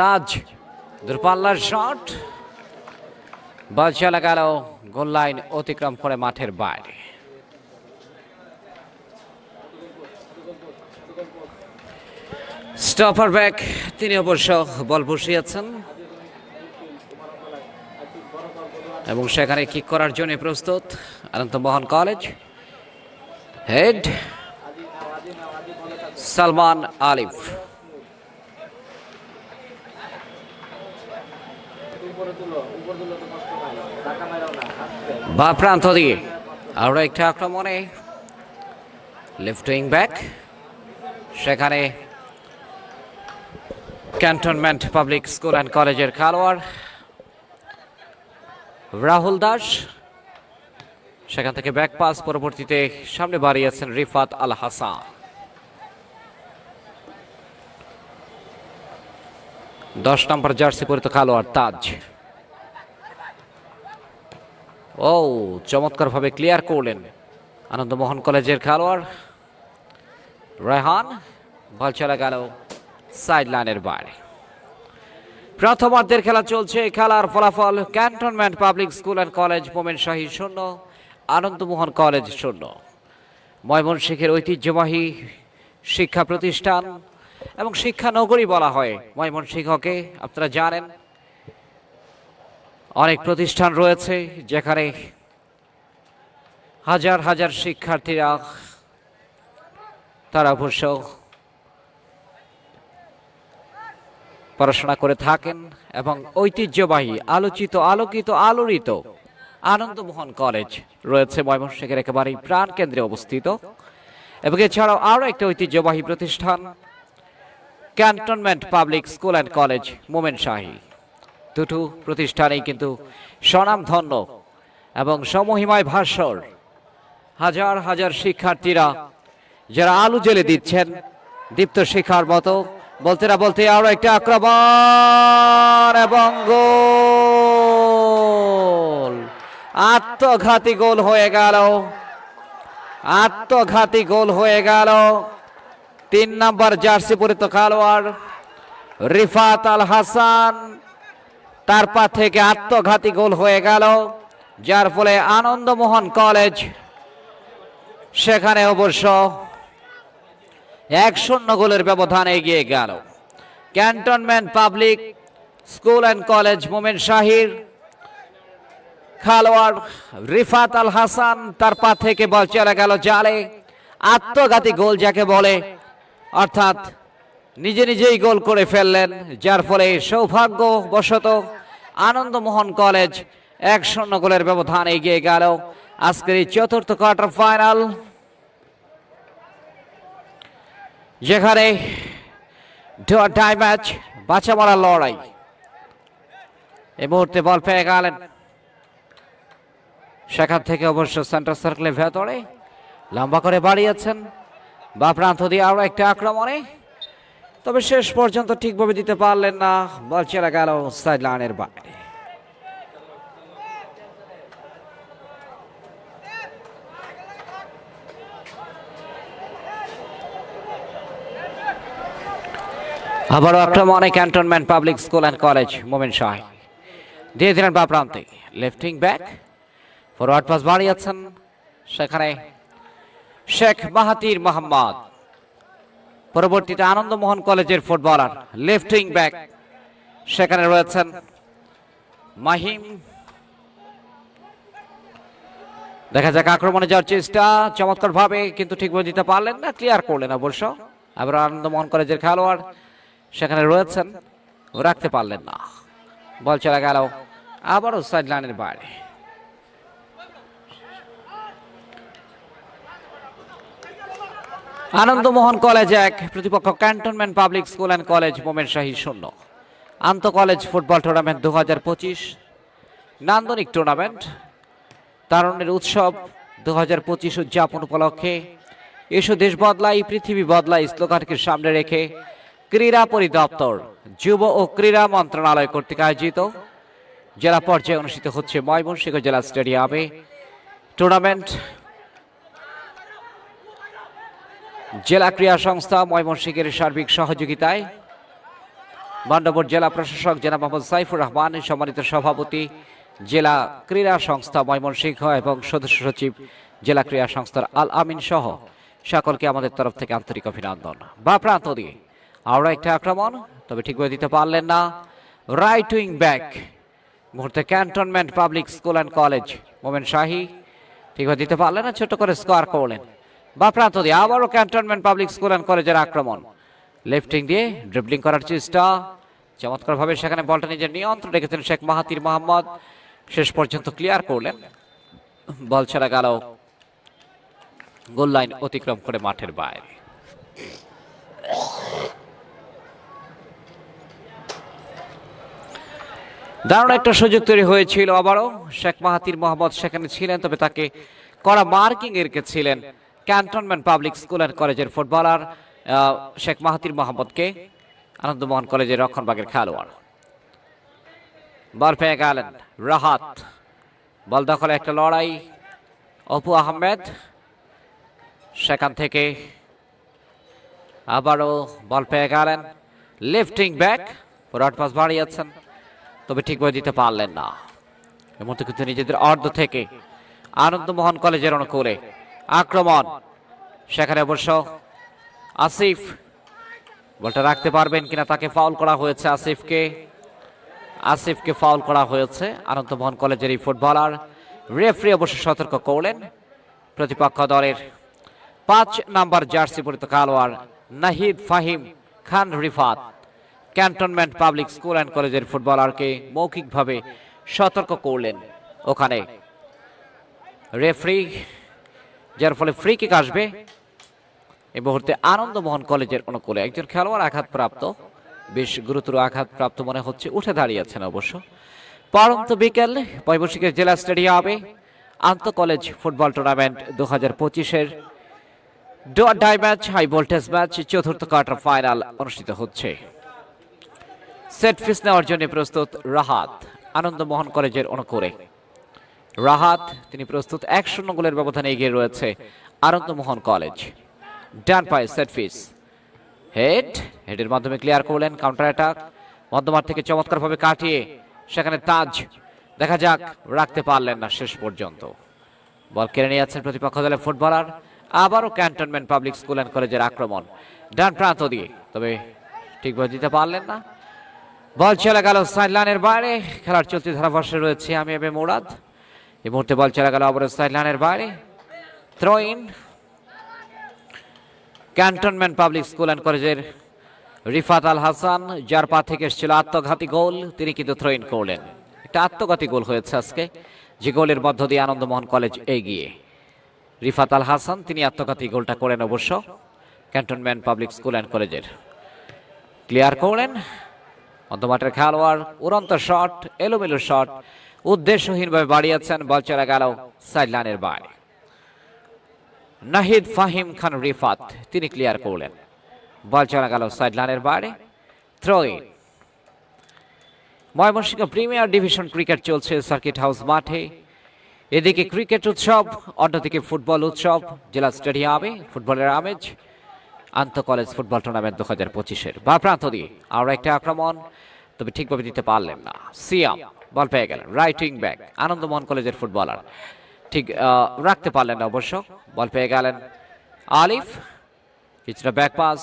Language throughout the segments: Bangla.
তাজ দূরপাল্লার শট, বল চলে গেল গোল লাইন অতিক্রম করে মাঠের বাইরে। স্টপার ব্যাক তিনি অবশ্য বল বসিয়েছেন এবং সেখানে কিক করার জন্য প্রস্তুত আনন্দমোহন কলেজ। হেড সালমান আলিফ, বা প্রান্ত দিয়ে আরো একটা আক্রমণে লেফট উইং ব্যাক, সেখানে ক্যান্টনমেন্ট পাবলিক স্কুল অ্যান্ড কলেজের খেলোয়াড় রাহুল দাস, সেখান থেকে ব্যাক পাস, পরবর্তীতে সামনে বাড়িয়েছেন রিফাত আল হাসান। 10 নম্বর জার্সি পরিত খেলোয়াড় তাজ। ও চমৎকার ভাবে ক্লিয়ার করলেন আনন্দমোহন কলেজের খেলোয়াড় রায়হান, বল চলে গেল সাইড লাইনের বাইরে। প্রথমার্ধের খেলা চলছে। খেলার ফলাফল cantonment public school and college Momenshahi 0, Ananda Mohan college 0। ময়মনসিংহের ঐতিহ্যবাহী শিক্ষা প্রতিষ্ঠান এবং শিক্ষা নগরী বলা হয় ময়মনসিংহকে। আপনারা জানেন অনেক প্রতিষ্ঠান রয়েছে যেখানে হাজার হাজার শিক্ষার্থীরা তারা অবশ্য পড়াশোনা করে থাকেন এবং ঐতিহ্যবাহী আলোচিত আলোকিত আলোড়িত আনন্দমোহন কলেজ রয়েছে ময়মনসিংহের একেবারেই প্রাণ কেন্দ্রে অবস্থিত। এবং এছাড়াও আরও একটা ঐতিহ্যবাহী প্রতিষ্ঠান cantonment public school and college Momenshahi. দুটো প্রতিষ্ঠানেই কিন্তু স্বনামধন্য এবং সমহিমায় ভাস্বর হাজার হাজার শিক্ষার্থীরা যারা আলো জ্বেলে দিচ্ছেন দীপ্ত শিখার মতো। বলতে না বলতে আরো একটা আক্রমণ এবং গোল, আত্মঘাতী গোল হয়ে গেল, আত্মঘাতী গোল হয়ে গেল। 3 নম্বর জার্সি পরিত খেলোয়াড় রিফাত আল হাসান, তার পা থেকে আত্মঘাতী গোল হয়ে গেল, যার ফলে আনন্দমোহন কলেজ সেখানে অবশ্য 1-0 গোলের ব্যবধানে এগিয়ে গেল। Cantonment public school and college মোমেনশাহীর খেলোয়াড় রিফাত আল হাসান, তার পা থেকে বল চলে গেল জালে। আত্মঘাতী গোল যাকে বলে, অর্থাৎ নিজে নিজেই গোল করে ফেললেন, যার ফলে সৌভাগ্যবশত আনন্দমোহন কলেজ 1-0 গোলের ব্যবধান এগিয়ে গেল। আজকের এই চতুর্থ কোয়ার্টার ফাইনাল, যেখানে টাই ম্যাচ, বাঁচা মরার লড়াই। এই মুহূর্তে বল পেয়ে গেলেন, সেখান থেকে অবশ্য সেন্টার সার্কেলের ভেতরে লম্বা করে বাড়িয়েছেন বা প্রান্ত দিয়ে আরো একটা আক্রমণে, তবে শেষ পর্যন্ত ঠিকভাবে দিতে পারলেন না, বল চলে গেল সাইড লাইনের বাইরে। আবারও আক্রমণে cantonment public school and college Momenshahi. দিয়ে দিলেন বা প্রান্তে left wing back, forward pass বাড়িয়েছেন, সেখানে শেখ মাহাতির মোহাম্মদ, পরবর্তীতে আনন্দমোহন কলেজের ফুটবলার লেফট উইং ব্যাক সেখানে রয়েছেন মাহিম। দেখা যাক আক্রমণে যাওয়ার চেষ্টা চমৎকার ভাবে, কিন্তু ঠিকভাবে দিতে পারলেন না, ক্লিয়ার করলেন অবশ্য। আবার আনন্দমোহন কলেজের খেলোয়াড় সেখানে রয়েছেন, রাখতে পারলেন না, বল চলে গেল আবারও সাইড লাইনের বাইরে। আনন্দমোহন কলেজ 1, প্রতিপক্ষ cantonment public school and college Momenshahi 0। আন্তঃ কলেজ ফুটবল টুর্নামেন্ট 2025 নান্দনিক টুর্নামেন্ট তারুণ্যের উৎসব 2025 উদযাপন উপলক্ষে এসো দেশ বদলাই পৃথিবী বদলাই স্লোগানকে সামনে রেখে ক্রীড়া পরিদপ্তর, যুব ও ক্রীড়া মন্ত্রণালয় কর্তৃক আয়োজিত জেলা পর্যায়ে অনুষ্ঠিত হচ্ছে ময়মনসিংহ জেলা স্টেডিয়ামে টুর্নামেন্ট। জেলা ক্রীড়া সংস্থা ময়মনসিংহের সার্বিক সহযোগিতায় বান্দরবান জেলা প্রশাসক জনাব মোহাম্মদ সাইফুর রহমান, সম্মানিত সভাপতি জেলা ক্রীড়া সংস্থা ময়মনসিংহ এবং সদস্য সচিব জেলা ক্রীড়া সংস্থার আল আমিন সহ সকলকে আমাদের তরফ থেকে আন্তরিক অভিনন্দন। বা প্রান্ত দিয়ে আরও একটা আক্রমণ, তবে ঠিকভাবে দিতে পারলেন না। রাইট উইং ব্যাক মুহূর্তে cantonment public school and college Momen Shahi ঠিকভাবে দিতে পারলেন না, ছোট করে স্কোয়ার করলেন। বা প্রান্ত দিয়ে আবারও ক্যান্টনমেন্ট পাবলিক স্কুল অ্যান্ড কলেজের আক্রমণ, লেফটিং দিয়ে ড্রিবলিং করার চেষ্টা, চমৎকারভাবে সেখানে বলটা নিজের নিয়ন্ত্রণ রেখেছেন শেখ মাহাতির মোহাম্মদ, শেষ পর্যন্ত ক্লিয়ার করলেন। বল ছাড়া গেল গোল লাইন অতিক্রম করে মাঠের বাইরে। দারুণ একটা সুযোগ তৈরি হয়েছিল, আবারও শেখ মাহাতির মোহাম্মদ সেখানে ছিলেন, তবে তাকে কড়া মার্কিং এর ছিলেন ক্যান্টনমেন্ট পাবলিক স্কুল অ্যান্ড কলেজের ফুটবলার শেখ মাহাতির মোহাম্মদকে, আনন্দমোহন কলেজের রক্ষণভাগের খেলোয়াড়। বল পেয়ে গেলেন রাহাত, বল দখলে একটা লড়াই, অপু আহমেদ সেখান থেকে আবারও বল পেয়ে গেলেন, লিফটিং ব্যাক, ফরওয়ার্ড পাস বাড়িয়েছেন, তবে ঠিকভাবে দিতে পারলেন না। এই মুহূর্তে কিন্তু নিজেদের অর্ধ থেকে আনন্দমোহন কলেজের অনুকূলে আক্রমণ, সেখানে অবশ্য আসিফ বলটা রাখতে পারবেন কিনা, তাকে ফাউল করা হয়েছে। আসিফকে ফাউল করা হয়েছে আনন্দমোহন কলেজের এই ফুটবলার। রেফারি অবশ্য সতর্ক করলেন প্রতিপক্ষ দলের 5 নাম্বার জার্সি পরিহিত খেলোয়াড় Nahid Fahim Khan Rifat cantonment public school and কলেজের ফুটবলারকে মৌখিকভাবে সতর্ক করলেন ওখানে রেফারি, যার ফলে ফ্রি কিক আসবে। এই মুহূর্তে আনন্দমোহন কলেজের অনুকূলে একজন খেলোয়াড় আঘাতপ্রাপ্ত, বেশ গুরুতর আঘাতপ্রাপ্ত মনে হচ্ছে, উঠে দাঁড়িয়েছেন অবশ্য। পরন্ত বিকেল ময়মনসিংহের জেলা স্টেডিয়ামে আন্তঃ কলেজ ফুটবল টুর্নামেন্ট 2025-এর do or die match, high voltage match, চতুর্থ কোয়ার্টার ফাইনাল অনুষ্ঠিত হচ্ছে। সেট পিস নেওয়ার জন্য প্রস্তুত রাহাত, আনন্দমোহন কলেজের অনুকূলে রাহাত, তিনি প্রস্তুত। 1-0 গোলের ব্যবধানে এগিয়ে রয়েছে আনন্দমোহন কলেজ। ডান পায়ে সেট পিস, হেডের মাধ্যমে ক্লিয়ার করলেন, কাউন্টার অ্যাটাক, মধ্যমাঠ থেকে চমৎকারভাবে কাটিয়ে সেখানে তাজ, দেখা যাক রাখতে পারলেন না শেষ পর্যন্ত। বল কেড়ে নিয়ে যাচ্ছেন প্রতিপক্ষ দলের ফুটবলার। আবারও ক্যান্টনমেন্ট পাবলিক স্কুল অ্যান্ড কলেজের আক্রমণ ডান প্রান্ত দিয়ে, তবে ঠিকভাবে দিতে পারলেন না। বল চলে গেল সাইড লাইনের বাইরে, খেলার চলতি ধারাভাষ্যে রয়েছে আমি এবে মুরাদ। এই মুহূর্তে বল চলে গেল আবার সাইড লাইনের বাইরে, throw in cantonment public school and কলেজের রিফাত আল হাসান, যার পা থেকে এসেছিল আত্মঘাতী গোল, তিনি কিন্তু থ্রো ইন করলেন। একটা আত্মঘাতী গোল হয়েছে আজকে, যে গোলের মধ্য দিয়ে আনন্দমোহন কলেজ এগিয়ে। রিফাত আল হাসান তিনি আত্মঘাতী গোলটা করেন অবশ্য ক্যান্টনমেন্ট পাবলিক স্কুল অ্যান্ড কলেজের। ক্লিয়ার করলেন মধ্যমাঠের খেলোয়াড়, উড়ন্ত শট, এলোমেলো শট, উদ্দেশ্যহীনভাবে বাড়িয়েছেন, বল চলে গেল সাইড লাইনের বাইরে। নাহিদ ফাহিম খান রিফাত তিনি ক্লিয়ার করলেন, বল চলে গেল সাইড লাইনের বাইরে, throw in. Mymensingh premier division cricket চলছে সার্কিট হাউস মাঠে, এদিকে ক্রিকেট উৎসব, অন্যদিকে ফুটবল উৎসব জেলা স্টেডিয়ামে, ফুটবলের আমেজ আন্তঃ কলেজ ফুটবল টুর্নামেন্ট 2025-এর। বা প্রান্ত দিয়ে আরো একটা আক্রমণ, তবে ঠিকভাবে দিতে পারলেন না। সিয়াম বল পেয়ে গেলেন, রাইট উইং ব্যাক আনন্দমোহন কলেজের ফুটবলার, ঠিক রাখতে পারলেন না অবশ্য। বল পেয়ে গেলেন আলিফ, কিছুটা back pass,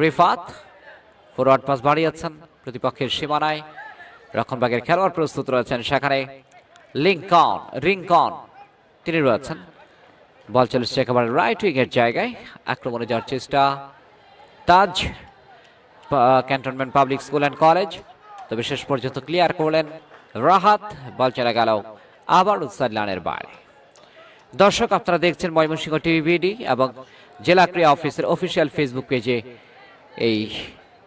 Rifat forward pass বাড়িয়েছেন প্রতিপক্ষের সীমানায়, রক্ষণভাগের খেলোয়াড় প্রস্তুত রয়েছেন সেখানে, রিংকন তিনি রয়েছেন। বল চলেছে একেবারে রাইট উইং এর জায়গায়, আক্রমণে যাওয়ার চেষ্টা Taj cantonment public school and college, তবে শেষ পর্যন্ত ক্লিয়ার করলেন রাহাত। বল চলে গেল আবার সাইড লাইনের বাইরে। দর্শক, আপনারা দেখছেন ময়মনসিংহ টিভি বিডি এবং জেলা ক্রীড়া অফিসের অফিসিয়াল ফেসবুক পেজে এই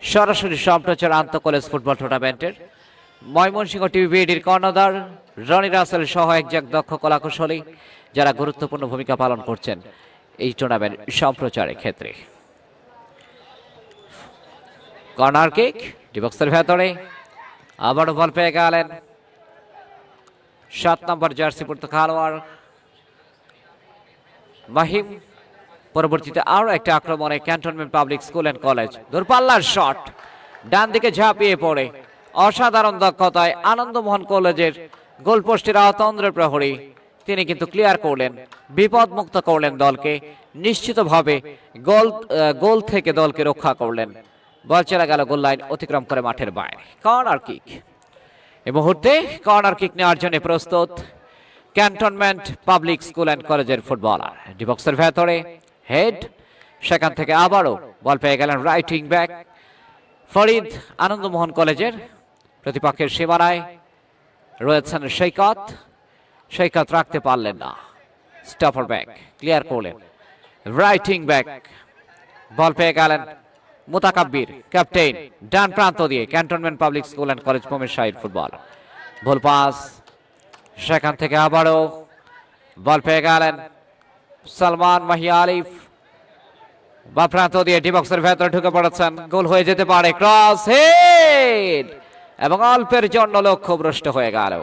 সরাসরি সম্প্রচার আন্তঃ কলেজ ফুটবল টুর্নামেন্টের। ময়মনসিংহ টিভি বিডির কর্ণধার রনি রাসেল সহ একজন দক্ষ কলাকুশলী, যারা গুরুত্বপূর্ণ ভূমিকা পালন করছেন এই টুর্নামেন্ট সম্প্রচারের ক্ষেত্রে। কর্নার কিক ডিবক্সের ভেতরে, আবারও বল পেয়ে গেলেন 7 নম্বর জার্সি পরিহিত খেলোয়াড় মাহিম। পরবর্তীতে আরো একটা আক্রমণে cantonment public school and college, দূরপাল্লার শট, ডান দিকে ঝাঁপিয়ে পড়ে অসাধারণ দক্ষতায় আনন্দমোহন কলেজের গোলপোস্টের আওতান্দ্রের প্রহরী তিনি কিন্তু ক্লিয়ার করলেন, বিপদ মুক্ত করলেন দলকে, নিশ্চিতভাবে গোল থেকে দলকে রক্ষা করলেন। বল চলে গেল গোল লাইন অতিক্রম করে মাঠের বাইরে। কর্নার কিক, এই মুহূর্তে কর্নার কিক নেওয়ার জন্য প্রস্তুত ক্যান্টনমেন্ট পাবলিক স্কুল অ্যান্ড কলেজের ফুটবলার। ডি বক্সের ভেতরে হেড, সেখান থেকে আবারও বল পেয়ে গেলেন রাইটিং ব্যাক ফরিদ আনন্দমোহন কলেজের। প্রতিপক্ষের সীমানায় রয়েছেন সৈকত রাখতে পারলেন না, স্টপার ব্যাক ক্লিয়ার করলেন রাইটিং ব্যাক। বল পেয়ে গেলেন মুতাকাব্বির ক্যাপ্টেন ডান প্রান্ত দিয়ে cantonment public school and college Momen Shahir football. ভুল পাস, সেখান থেকে আবারও বল পেয়ে গেলেন সালমান মাহিয়া আলিফ, বা প্রান্ত দিয়ে ডি বক্সের ভেতরে ঢুকে পড়েছেন, গোল হয়ে যেতে পারে। ক্রস হেড এবং অল্পের জন্য লক্ষ্যভ্রষ্ট হয়ে গেল।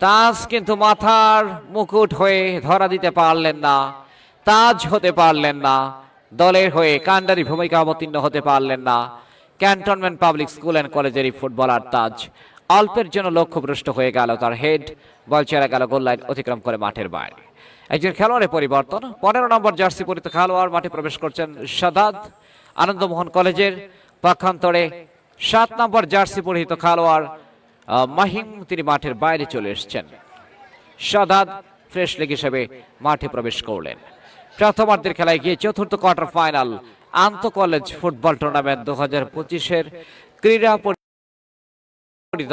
তাজ কিন্তু মাথার মুকুট হয়ে ধরা দিতে পারলেন না, তাজ হতে পারলেন না, দলের হয়ে কান্ডারি ভূমিকা অবতীর্ণ হতে পারলেন না। ক্যান্টনমেন্ট পাবলিক স্কুল অ্যান্ড কলেজের ফুটবলার তাজ অল্পের জন্য লক্ষ্যভ্রষ্ট হয়ে গেল, তার হেড বল ছেড়ে গেল গোল লাইন অতিক্রম করে মাঠের বাইরে। একজন খেলোয়াড়ের পরিবর্তন, 15 নম্বর জার্সি পরিহিত খেলোয়াড় মাঠে প্রবেশ করছেন শাদাদ আনন্দমোহন কলেজের, পক্ষান্তরে 7 নম্বর জার্সি পরিহিত খেলোয়াড় মাহিম তিনি মাঠের বাইরে চলে এসেছেন। শাদাদ ফ্রেশ লেগ হিসেবে মাঠে প্রবেশ করলেন। প্রথমার্ধের খেলায় গিয়ে চতুর্থ কোয়ার্টার ফাইনাল আন্তঃ কলেজ ফুটবল টুর্নামেন্ট 2025-এর ক্রীড়া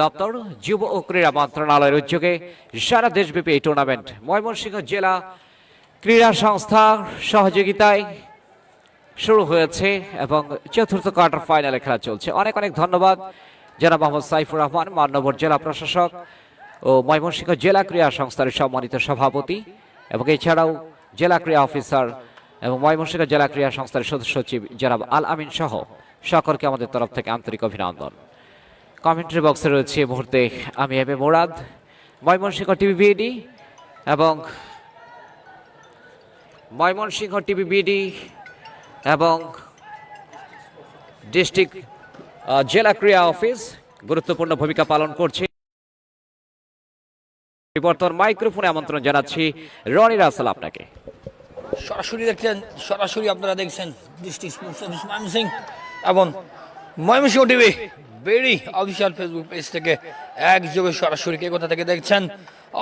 দপ্তর যুব ও ক্রীড়া মন্ত্রণালয়ের উদ্যোগে সারা দেশব্যাপী এই টুর্নামেন্ট ময়মনসিংহ জেলা ক্রীড়া সংস্থার সহযোগিতায় শুরু হয়েছে এবং চতুর্থ কোয়ার্টার ফাইনালে খেলা চলছে। অনেক অনেক ধন্যবাদ জনাব মোহাম্মদ সাইফুর রহমান, মাননগর জেলা প্রশাসক ও ময়মনসিংহ জেলা ক্রীড়া সংস্থার সম্মানিত সভাপতি, এবং এছাড়াও জেলা ক্রীড়া অফিসার এবং ময়মনসিংহ জেলা ক্রীড়া সংস্থার সদস্য সচিব জনাব আল আমিন সহ সকলকে আমাদের তরফ থেকে আন্তরিক অভিনন্দন। কমেন্ট্রি বক্সে রয়েছে এই মুহূর্তে আমি M A Morad, Mymensingh TV BD এবং ডিস্ট্রিক্ট জেলা ক্রীড়া অফিস গুরুত্বপূর্ণ ভূমিকা পালন করছে। বর্তমান মাইক্রোফোনে আমন্ত্রণ জানাচ্ছি রনি রাসেল আপনাকে। সরাসরি আপনারা দেখছেন ডিস্ট্রিক্ট স্পোর্টস অফিস ময়মনসিংহ এবং ময়মনসিংহ টিভি বেরি অফিসিয়াল ফেসবুক পেজ থেকে একযোগে সরাসরি কে কোথা থেকে দেখছেন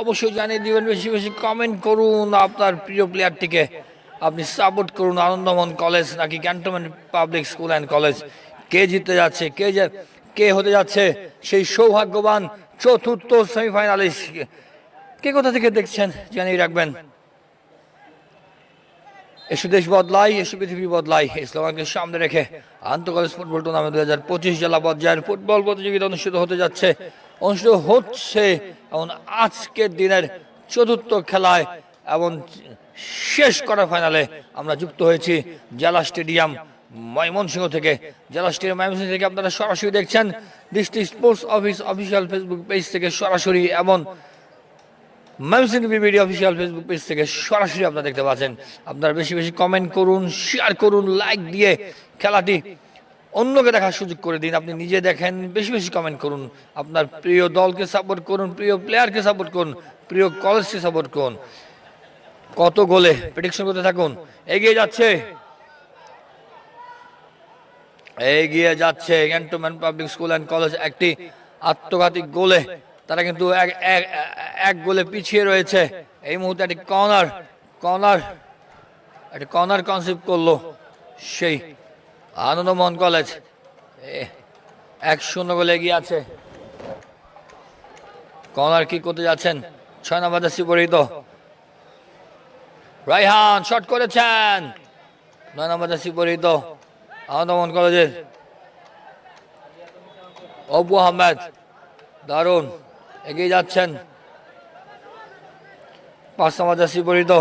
অবশ্যই জানিয়ে দিবেন। বেশি বেশি কমেন্ট করুন, আপনার প্রিয় প্লেয়ারটিকে আপনি সাপোর্ট করুন। আনন্দমোহন কলেজ নাকি cantonment public school and college, কে জিততে যাচ্ছে, কে হতে যাচ্ছে সেই সৌভাগ্যবান চতুর্থ সেমিফাইনালিস্ট, কে কোথা থেকে দেখছেন জানিয়ে রাখবেন। এসে দেশ বদলাই, এসে পৃথিবী বদলাই, এই স্লোগানকে সামনে রেখে আন্তঃ কলেজ ফুটবল টুর্নামেন্ট 2025 জেলা পর্যায়ের ফুটবল প্রতিযোগিতা অনুষ্ঠিত হচ্ছে এবং আজকের দিনের চতুর্থ খেলায় এবং শেষ করার ফাইনালে আমরা যুক্ত হয়েছি জেলা স্টেডিয়াম ময়মনসিংহ থেকে। জেলা স্টেডিয়াম ময়মনসিংহ থেকে আপনারা সরাসরি দেখছেন district sports office official Facebook page থেকে সরাসরি এবং Mymensingh TV official Facebook page থেকে সরাসরি আপনারা দেখতে পাচ্ছেন। আপনারা বেশি বেশি কমেন্ট করুন, শেয়ার করুন, লাইক দিয়ে খেলাটি অন্যকে দেখার সুযোগ করে দিন। আপনি নিজে দেখেন, বেশি বেশি কমেন্ট করুন, আপনার প্রিয় দলকে সাপোর্ট করুন, প্রিয় প্লেয়ারকে সাপোর্ট করুন, প্রিয় কলেজকে সাপোর্ট করুন। কত গোলে প্রেডিকশন করতে থাকুন। এগিয়ে যাচ্ছে cantonment public school and college একটি আত্মঘাতী গোলে, তারা কিন্তু এক গোলে পিছিয়ে রয়েছে। এই মুহূর্তে একটি কর্নার কনসেপ্ট করলো সেই আনন্দমোহন কলেজ, 1-0 গোলে এগিয়ে আছে। কর্নার কি করতে যাচ্ছেন 6 নম্বর জার্সি পরিহিত রায়হান, শট করেছেন 9 নম্বর জার্সি পরিহিত আনন্দমোহন কলেজের অবু আহমেদ, দারুণ এগিয়ে যাচ্ছেন 5 নম্বর জার্সি পরিহিত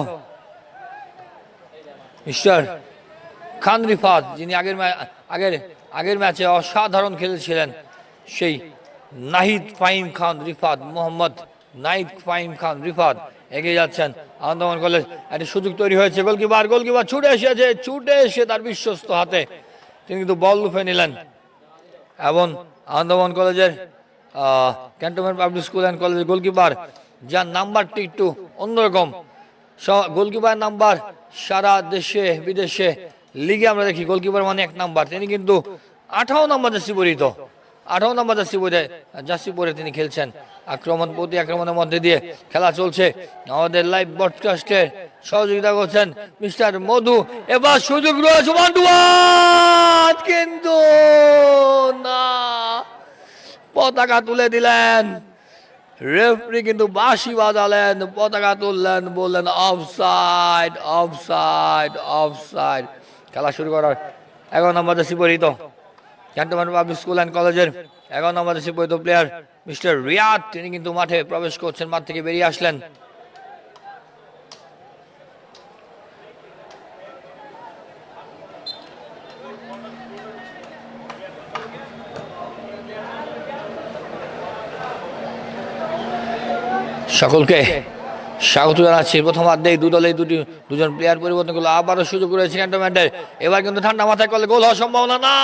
মিস্টার খান রিফাত, যিনি আগের ম্যাচে অসাধারণ খেলেছিলেন, সেই নাহিদ ফাহিম খান রিফাত, মোহাম্মদ নাহিদ ফাহিম খান রিফাত এগিয়ে যাচ্ছেন। আনন্দমোহন কলেজ একটি সুযোগ তৈরি হয়েছে, গোলকিপার ছুটে এসে তার বিশ্বস্ত হাতে তিনি কিন্তু বল লুফে নিলেন। এবং আনন্দমোহন কলেজের ক্যান্টনমেন্ট পাবলিক স্কুল অ্যান্ড কলেজের গোলকিপার, যার নাম্বারটি একটু অন্যরকম। গোলকিপার নাম্বার সারা দেশে বিদেশে লিগে আমরা দেখি গোলকিপার মানে 1 নাম্বার, তিনি কিন্তু 18 নাম্বার জার্সি পরিহিত, 18 নাম্বার জার্সি পরে তিনি খেলছেন। প্রতি আক্রমণের মধ্যে দিয়ে খেলা চলছে। আমাদের লাইভ ব্রডকাস্টে সহযোগিতা করছেন মিস্টার মধু। এবার সুযোগ রয়েছে, কিন্তু না, পতাকা তুলে দিলেন রেফারি, কিন্তু বাঁশি বাজালেন, পতাকা তুললেন, বললেন অফসাইড অফসাইড অফসাইড। খেলা শুরু করার 11 নম্বর জার্সি পরিহিত ক্যান্টনমেন্ট পাবলিক স্কুল অ্যান্ড কলেজের 11 নম্বর জার্সি পরিহিত প্লেয়ার মিস্টার রিয়াদ, তিনি কিন্তু মাঠে প্রবেশ করছেন, মাঠ থেকে বেরিয়ে আসলেন। সকলকে স্বাগত জানাচ্ছি। প্রথমার্ধে দুজন প্লেয়ার পরিবর্তন করলো, আবারও সুযোগ রয়েছে ক্যান্টনমেন্টের। এবার কিন্তু ঠান্ডা মাথায় করলে গোল হওয়ার সম্ভাবনা না,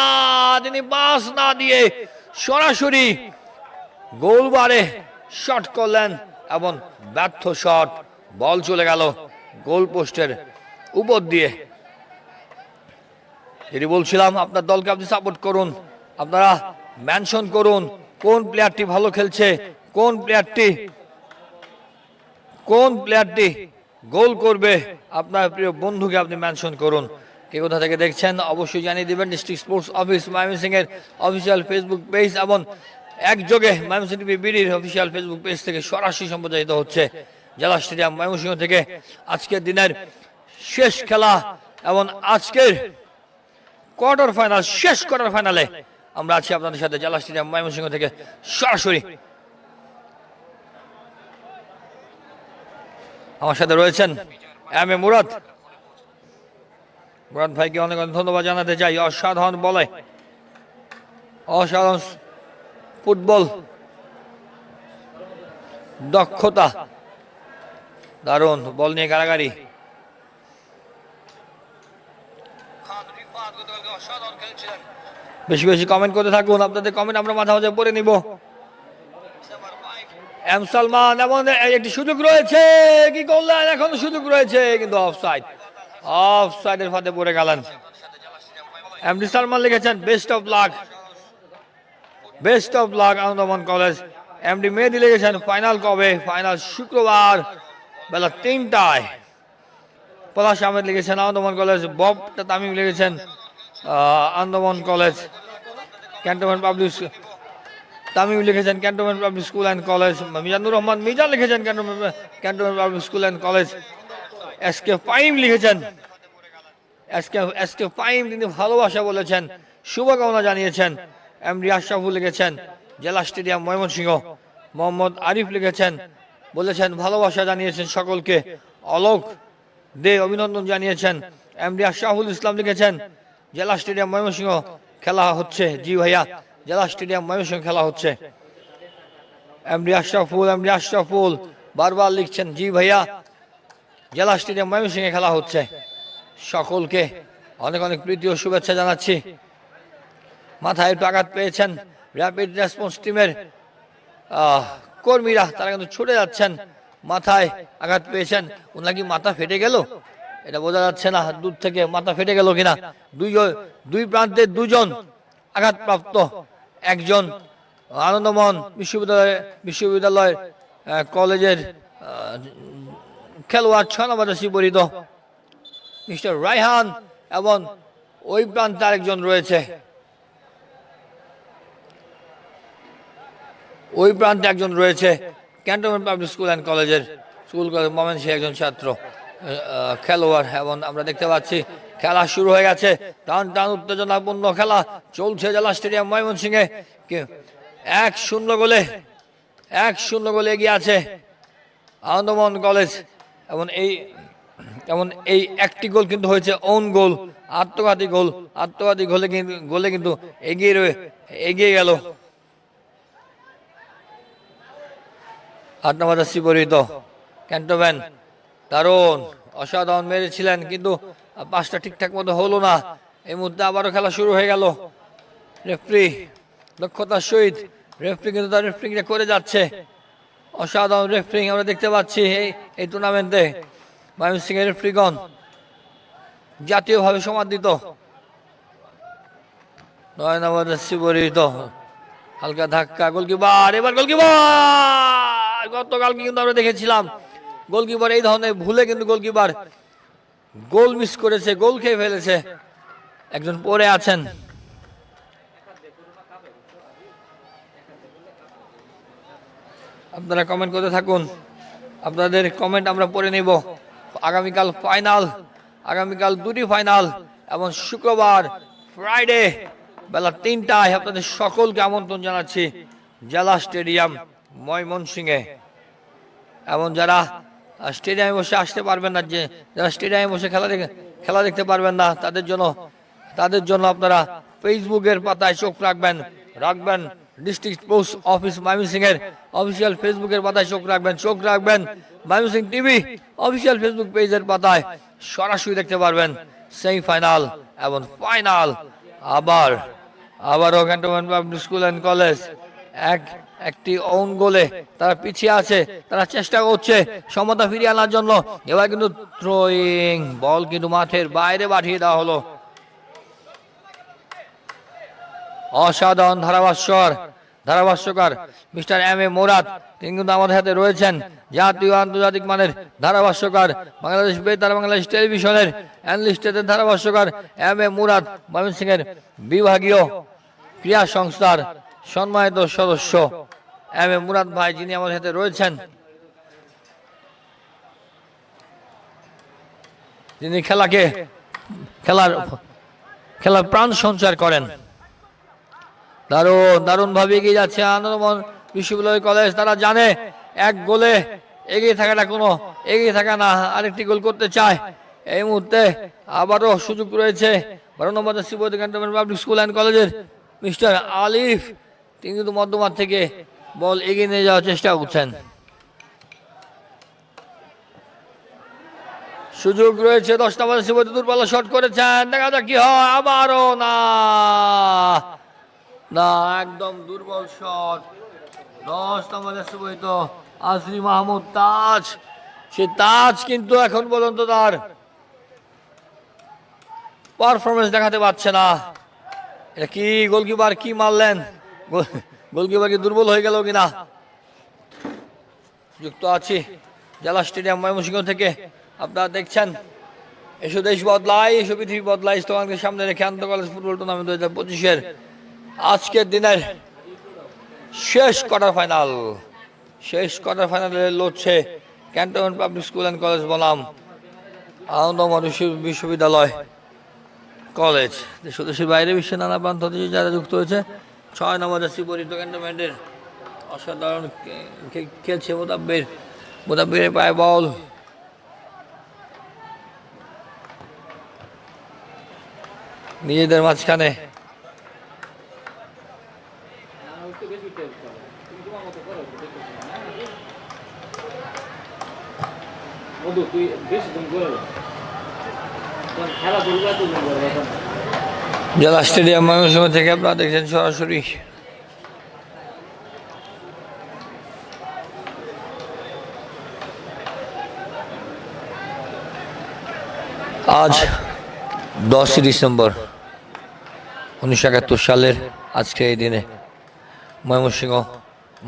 তিনি পাস না দিয়ে সরাসরি গোল বারে শট করলেন এবং ব্যর্থ শট, বল চলে গেল গোল পোস্টের উপর দিয়ে। যেটি বলছিলাম, আপনার দলকে আপনি সাপোর্ট করুন, আপনারা মেনশন করুন কোন প্লেয়ারটি ভালো খেলছে, কোন প্লেয়ারটি গোল করবে, আপনার প্রিয় বন্ধুকে আপনি মেনশন করুন। কে কোথা থেকে দেখছেন অবশ্যই জানিয়ে দেবেন। ডিস্ট্রিক্ট স্পোর্টস অফিস ময়মনসিংহ এর অফিসিয়াল ফেসবুক পেজ এবং একযোগে ময়মনসিংহ টিভি বিডির অফিসিয়াল ফেসবুক পেজ থেকে সরাসরি সম্প্রচারিত হচ্ছে জেলা স্টেডিয়াম ময়মনসিংহ থেকে। আজকের দিনের শেষ খেলা এবং আজকের শেষ কোয়ার্টার ফাইনালে আমরা আছি আপনাদের সাথে জেলা স্টেডিয়াম ময়মনসিংহ থেকে সরাসরি। আমার সাথে রয়েছেন এম এ মুরাদ ভাইকে অনেক অনেক ধন্যবাদ জানাতে চাই। অসাধারণ বলে, অসাধারণ ফুটবল দক্ষতা, দারুণ বল নিয়ে কারাগারি। বেশি বেশি কমেন্ট করতে থাকুন, আপনাদের কমেন্ট আমরা মাঝে মাঝে পড়ে নিব। এম সালমান, এমন একটি সুযোগ রয়েছে, কি করলেন, এখন সুযোগ রয়েছে কিন্তু অফসাইডের ফাঁদে পড়ে গেলেন। এম ডি সালমান লিখেছেন best of luck Anandamohan college. M D Mehedi লিখেছেন ফাইনাল কবে, ফাইনাল শুক্রবার বেলা 3টায়। পলাশ আহমেদ লিখেছেন আনন্দমোহন কলেজ। বব তামিম লিখেছেন Anandamohan college cantonment public, Tamim লিখেছেন cantonment public school and college. Mizanur Rahman Mizan লিখেছেন ক্যান্টনমেন্ট পাবলিক স্কুল অ্যান্ড কলেজ। এস কে ফাইম লিখেছেন এস কে ফাইম, তিনি ভালোবাসা বলেছেন, শুভকামনা জানিয়েছেন। এম ডি আশরাফুল লিখেছেন জেলা স্টেডিয়াম ময়মনসিংহ। মোহাম্মদ আরিফ লিখেছেন, বলেছেন ভালোবাসা জানিয়েছেন সকলকে। অলোক দে অভিনন্দন জানিয়েছেন। এম ডি আশরাফুল ইসলাম লিখেছেন জেলা স্টেডিয়াম ময়মনসিংহ খেলা হচ্ছে। জি ভাইয়া, জেলা স্টেডিয়াম ময়মনসিংহ খেলা হচ্ছে। এম ডি আশরাফুল বারবার লিখছেন জি ভাইয়া, জেলা স্টেডিয়াম ময়মনসিংহে খেলা হচ্ছে। সকলকে অনেক অনেক প্রীতি ও শুভেচ্ছা জানাচ্ছি। মাথায় একটু আঘাত পেয়েছেন র্যাপিড রেসপন্স টিমের কর্মীরা, তারা কিন্তু ছুটে যাচ্ছেন। মাথায় আঘাত পেয়েছেন, ওনার কি মাথা ফেটে গেল এটা বোঝা যাচ্ছে না, দূর থেকে মাথা ফেটে গেল কিনা। দুই প্রান্তে দুজন আঘাতপ্রাপ্ত, একজন আনন্দমোহন বিশ্ববিদ্যালয় কলেজের খেলোয়াড় 6 নম্বর জার্সি পরিহিত মিস্টার রায়হান, এবং ওই প্রান্তে আরেকজন রয়েছে, ক্যান্টনমেন্ট পাবলিক স্কুল অ্যান্ড কলেজের ময়মনসিংহ একজন ছাত্র খেলোয়াড়। এবং আমরা দেখতে পাচ্ছি খেলা শুরু হয়ে গেছে, টান উত্তেজনাপূর্ণ খেলা চলছে জেলা স্টেডিয়াম ময়মনসিংহে। 1-0 গোলে এগিয়ে আছে আনন্দমোহন কলেজ। এবং এই একটি গোল কিন্তু হয়েছে ওন গোল, আত্মঘাতী গোলে কিন্তু এগিয়ে গেল 8 নম্বর জার্সি পরিহিত ক্যান্টনমেন্ট। দারুণ অসাধারণ মেরেছিলেন, কিন্তু পাসটা ঠিকঠাক মতো হলো না। এই মুহূর্তে আবারও খেলা শুরু হয়ে গেল। রেফারি দক্ষতার সহিত রেফারি কিন্তু তার রেফারিংটা করে যাচ্ছে। অসাধারণ রেফারিং আমরা দেখতে পাচ্ছি এই টুর্নামেন্টে। ময়মনসিংহ এর রেফারিগণ জাতীয়ভাবে সমাদৃত। 9 নম্বর শিবরিত হালকা ধাক্কা, গোলকিপার এবার গোলকিপার। গতকালকে কিন্তু আমরা দেখেছিলাম গোলকিপার এই ধরনের ভুলে কিন্তু গোলকিপার গোল মিস করেছে, গোল খেয়ে ফেলেছে। একজন পড়ে আছেন। আপনারা কমেন্ট করতে থাকুন, আপনাদের কমেন্ট আমরা পড়ে নেব। আগামীকাল ফাইনাল, আগামীকাল দুটি ফাইনাল এবং শুক্রবার ফ্রাইডে বেলা 3টায় আপনাদের সকলকে আমন্ত্রণ জানাচ্ছি জেলা স্টেডিয়াম ময়মনসিংহে। এবং যারা স্টেডিয়ামে বসে আসতে পারবেন না, যারা স্টেডিয়ামে বসে খেলা দেখতে পারবেন না, তাদের জন্য আপনারা ফেসবুকের পাতায় চোখ রাখবেন। ডিস্ট্রিক্ট পোস্ট অফিস ময়মনসিংহের অফিসিয়াল ফেসবুকের পাতায় চোখ রাখবেন। ময়মনসিংহ টিভি অফিসিয়াল ফেসবুক পেজের পাতায় সরাসরি দেখতে পারবেন সেমিফাইনাল এবং ফাইনাল। আবারও cantonment public school and college একটি ওন গোলে তারা পিছিয়ে আছে। তারা চেষ্টা করছে সমতা ফিরিয়ে আনার জন্য। এবার কিন্তু থ্রোয়িং বল কিন্তু মাঠের বাইরে পাঠিয়ে দেওয়া হলো। অসাধারণ ধারাভাষ্যকার মিস্টার এম এ মুরাদ, তিনি কিন্তু আমাদের হাতে রয়েছেন। জাতীয় আন্তর্জাতিক মানের ধারাভাষ্যকার, বাংলাদেশ বেতার বাংলাদেশ টেলিভিশনের অ্যানালিস্টের ধারাভাষ্যকার এম এ মুরাদ, ময়মনসিংহের বিভাগীয় ক্রীড়া সংস্থার সম্মানিত সদস্য এম এ মুরাদ ভাই, যিনি আমাদের হাতে রয়েছেন, যিনি খেলার প্রাণ সঞ্চার করেন। দারুণ ভাবে এগিয়ে যাচ্ছে আনন্দমোহন বিশ্ববিদ্যালয় কলেজ। তারা জানে এক গোলে এগিয়ে থাকা না, আরেকটি গোল করতে চায়। এই মুহূর্তে আবারও সুযোগ রয়েছে 12 নম্বর শিবরিত ক্যান্টনমেন্ট পাবলিক স্কুল অ্যান্ড কলেজের মিস্টার আলিফ, তিনি কিন্তু মধ্যমাঠ থেকে বল এগিয়ে নিয়ে যাওয়ার চেষ্টা করছেন। সুযোগ রয়েছে 10 নম্বর শিবরিত, দূরপাল্লা শট করেছেন, দেখা যাক কি হয়। আবারও না, একদম দুর্বল শট। 10 নম্বরে শিবরিত আজরি মাহমুদ তাজ, সে তাজ কিন্তু এখন পর্যন্ত তার পারফরমেন্স দেখাতে পারছে না। এটা কি গোলকিপার কি মারলেন? গোলকিপার কি দুর্বল হয়ে গেল কিনা? যুক্ত আছি জেলা স্টেডিয়াম ময়মনসিংহ থেকে। আপনারা দেখছেন এসো দেশ বদলাই, এসো পৃথিবী বদলাই তোমাকে সামনে রেখে আন্তঃ কলেজ ফুটবল টুর্নামেন্ট 2025-এর আজকের দিনের শেষ কোয়ার্টার ফাইনালে লড়ছে cantonment public school and college বনাম আনন্দমোহন বিশ্ববিদ্যালয় কলেজ। দেশের বাইরে বিশ্বের নানা প্রান্ত থেকে যারা যুক্ত হয়েছে। 6 নম্বর শিবরিত ক্যান্টনমেন্টের অসাধারণ খেলছে মোদাব্বিরের পায়ে বল। নিজেদের মাঝখানে জেলা স্টেডিয়াম ময়মনসিংহ থেকে আপনারা দেখছেন সরাসরি। আজ 10 ডিসেম্বর 1971 সালের আজকে এই দিনে ময়মনসিংহ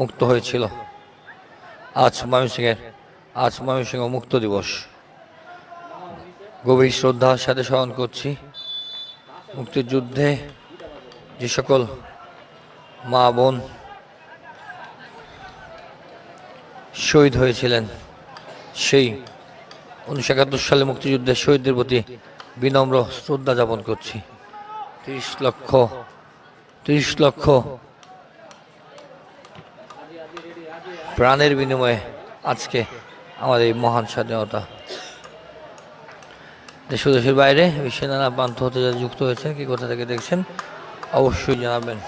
মুক্ত হয়েছিল। আজ ময়মনসিংহ মুক্ত দিবস। গভীর শ্রদ্ধার সাথে স্মরণ করছি মুক্তিযুদ্ধে যে সকল মা বোন শহীদ হয়েছিলেন, সেই 1971 সালে মুক্তিযুদ্ধের শহীদদের প্রতি বিনম্র শ্রদ্ধা জ্ঞাপন করছি। 30 লক্ষ প্রাণের বিনিময়ে আজকে আমাদের এই মহান স্বাধীনতা। দেশের বাইরে বিশ্বের নানা প্রান্ত হতে যারা যুক্ত হয়েছেন, কি কোথা থেকে দেখছেন অবশ্যই জানাবেন।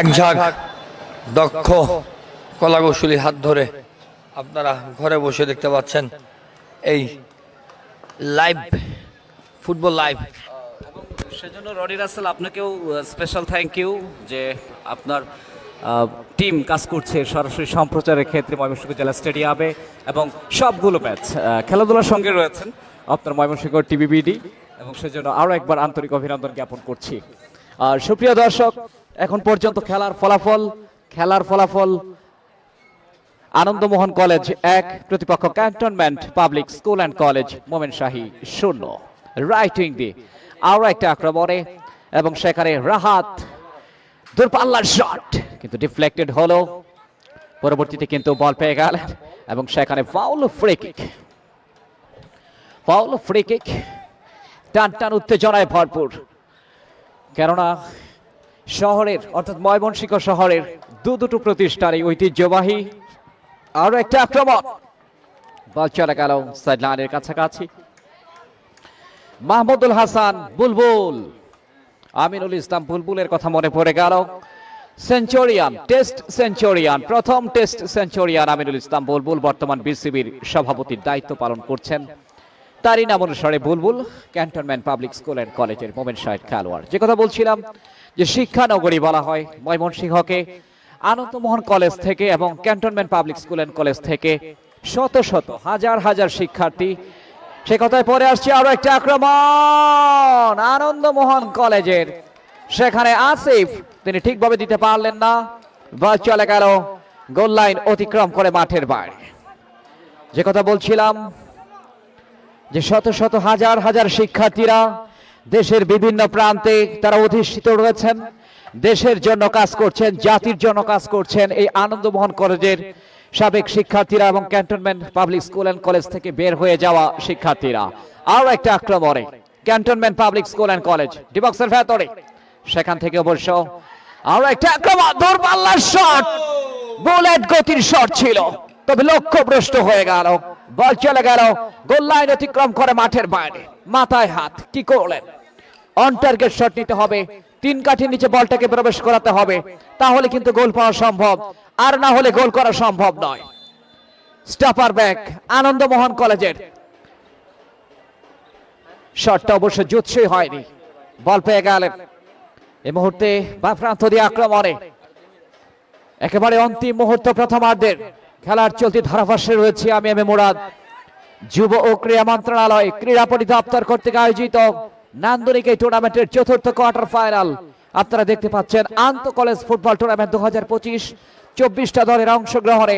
এক ঝাঁক দক্ষ কলাকৌশলীর হাত ধরে আপনারা ঘরে বসে দেখতে পাচ্ছেন এই লাইভ ফুটবল লাইভ। সেজন্য রডি রাসেল আপনাকেও স্পেশাল থ্যাংক ইউ যে আপনার টিম কাজ করছে সরাসরি সম্প্রচারের ক্ষেত্রে ময়মনসিংহ জেলা স্টেডিয়ামে এবং সবগুলো ম্যাচ খেলাধুলার সঙ্গে রয়েছেন আপনার ময়মনসিংহ টিভিবিডি এবং সেজন্য আরও একবার আন্তরিক অভিনন্দন জ্ঞাপন করছি। আর সুপ্রিয় দর্শক, এখন পর্যন্ত খেলার ফলাফল আনন্দমোহন কলেজ 1 প্রতিপক্ষ cantonment public school and college Momenshahi 0। Right wing দিয়ে আরও একটা আক্রমণে এবং সেখানে রাহাত দূরপাল্লার শট কিন্তু ডিফ্লেক্টেড হলো, পরবর্তীতে কিন্তু বল পেয়ে গেলেন এবং সেখানে ফাউল ফ্রি কিক টান উত্তেজনায় ভরপুর, কেননা শহরের অর্থাৎ ময়মনসিংহ শহরের দুটো প্রতিষ্ঠান এই ঐতিহ্যবাহী। আরো একটা আক্রমণ, বল চলে গেল সাইড লাইনের কাছাকাছি, মাহমুদুল হাসান বুলবুল, আমিনুল ইসলাম বুলবুলের কথা মনে পড়ে গেল। সেঞ্চুরিয়ান, টেস্ট সেঞ্চুরিয়ান, প্রথম টেস্ট সেঞ্চুরিয়ান আমিনুল ইসলাম বুলবুল বর্তমান বিসিবির সভাপতির দায়িত্ব পালন করছেন। তারই নাম অনুসারে বুলবুল ক্যান্টনমেন্ট পাবলিক স্কুল অ্যান্ড কলেজের মোমেনশাহির খেলোয়াড়। যে কথা বলছিলাম যে শিক্ষানগরী বলা হয় ময়মনসিংহকে, আনন্দমোহন কলেজ থেকে এবং cantonment public school and college থেকে শত শত হাজার শিক্ষার্থী, সে কথায় পরে আসছে। আরো একটা আক্রমণ আনন্দমোহন কলেজের, সেখানে আসিফ তিনি ঠিকভাবে দিতে পারলেন না, বল চলে গেল গোল লাইন অতিক্রম করে মাঠের বাইরে। যে কথা বলছিলাম যে শত শত হাজার শিক্ষার্থীরা দেশের বিভিন্ন প্রান্তে তারা অধিষ্ঠিত রয়েছেন, দেশের জন্য কাজ করছেন, জাতির জন্য কাজ করছেন। এই আনন্দমোহন কলেজের সাবেক শিক্ষার্থীরা এবং cantonment public school and college থেকে বের হয়ে যাওয়া শিক্ষার্থীরা। আরো একটা আক্রমণে cantonment public school and college ডিবক্সের ভেতরে, সেখান থেকে অবশ্য আরো একটা আক্রমণ, দূরপাল্লার শট, বুলেট গতির শট ছিল তবে লক্ষ্যভ্রষ্ট হয়ে গেল, বল চলে গেল গোল লাইন অতিক্রম করে মাঠের বাইরে। মাথায় হাত, কি করলেন? অন টার্গেট শট নিতে হবে, 3 কাঠির নিচে বলটাকে প্রবেশ করাতে হবে, তাহলে কিন্তু গোল পাওয়া সম্ভব, আর না হলে গোল করা সম্ভব নয়। স্টপার ব্যাক আনন্দমোহন কলেজের, শটটা অবশ্য জুৎসই হয়নি, বল পেয়ে গেলেন এই মুহূর্তে বা প্রান্ত দিয়ে আক্রমণে। একেবারে অন্তিম মুহূর্ত প্রথমার্ধের খেলার চলতি ধারাভাষ্যে রয়েছে আমি এম এ মুরাদ। যুব ও ক্রীড়া মন্ত্রণালয় ক্রীড়া পরিদপ্তর কর্তৃক আয়োজিত নান্দনিক এই টুর্নামেন্টের চতুর্থ কোয়ার্টার ফাইনাল আপনারা দেখতে পাচ্ছেন। আন্তঃ কলেজ ফুটবল টুর্নামেন্ট 2025 24টা দলের অংশগ্রহণে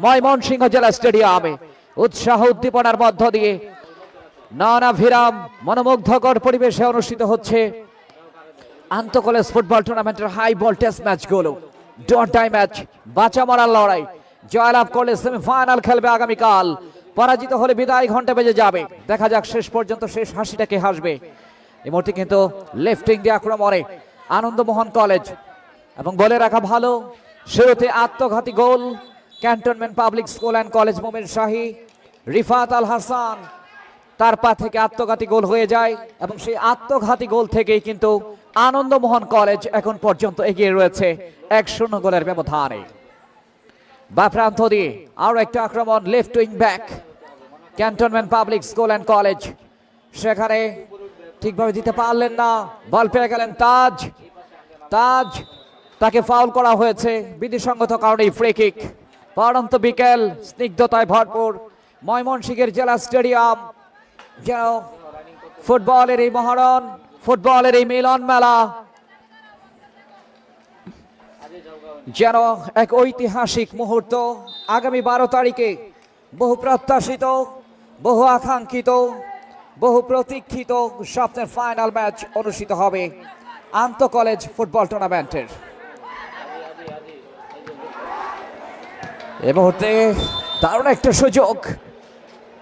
ময়মনসিংহ জেলা স্টেডিয়ামে উৎসাহ উদ্দীপনার মধ্য দিয়ে নানা ভিরাম মনোমুগ্ধকর পরিবেশে অনুষ্ঠিত হচ্ছে আন্তঃ কলেজ ফুটবল টুর্নামেন্টের হাই ভোল্টেজ ম্যাচগুলো। ডট ডাই ম্যাচ, বাঁচা মরার লড়াই। জয়লাভ করলে সেমিফাইনাল খেলবে আগামীকাল, পরাজিত হলে বিদায় ঘন্টা বেজে যাবে। দেখা যাক শেষ পর্যন্ত শেষ হাসিটাকে হাসবে। এই মুহূর্তে কিন্তু লেফটিং দিয়ে আক্রমণে আনন্দমোহন কলেজ, এবং বলে রাখা ভালো শুরুতে আত্মঘাতী goal cantonment public school and college Momenshahi. Rifat Al Hasan তার পা থেকে আত্মঘাতী গোল হয়ে যায় এবং সেই আত্মঘাতী গোল থেকেই কিন্তু আনন্দমোহন কলেজ এখন পর্যন্ত এগিয়ে রয়েছে 1-0 গোলের ব্যবধানে। বা প্রান্ত দিয়ে আরো একটা আক্রমণ, left wing back cantonment public school and college, সেখানে ঠিকভাবে দিতে পারলেন না, বল পেয়ে গেলেন তাজ, তাকে ফাউল করা হয়েছে বিধিসঙ্গত কারণে ফ্রি কিক। পরন্ত বিকেল, স্নিগ্ধতায় ভরপুর ময়মনসিংহের জেলা স্টেডিয়াম, যেন ফুটবলের এই মহরণ, ফুটবলের এই মিলন মেলা যেন এক ঐতিহাসিক মুহূর্ত। আগামী 12 তারিখে বহু প্রত্যাশিত, বহু আকাঙ্ক্ষিত, বহু প্রতীক্ষিত স্বপ্নের ফাইনাল ম্যাচ অনুষ্ঠিত হবে আন্তঃ কলেজ ফুটবল টুর্নামেন্টের। এই মুহূর্তে দারুণ একটা সুযোগ,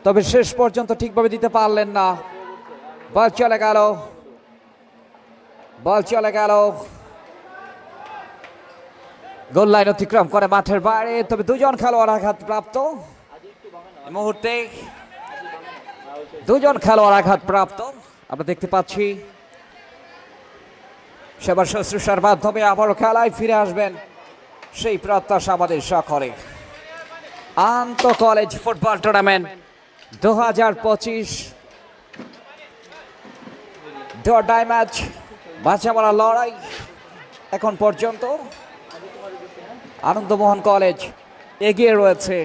তবে শেষ পর্যন্ত ঠিকভাবে দিতে পারলেন না, বল চলে গেল গোল লাইন অতিক্রম করে মাঠের বাইরে। তবে 2জন খেলোয়াড় আঘাতপ্রাপ্ত, এই মুহূর্তে 2জন খেলোয়াড় আঘাতপ্রাপ্ত আমরা দেখতে পাচ্ছি। সেবার শুশ্রূষার মাধ্যমে আবারও খেলায় ফিরে আসবেন সেই প্রত্যাশা আমাদের সকলে। আন্তঃ কলেজ ফুটবল টুর্নামেন্ট 2025 দেওয়ার ডাই ম্যাচ, বাঁচা মারা লড়াই এখন পর্যন্ত আনন্দমোহন কলেজ এগিয়ে রয়েছে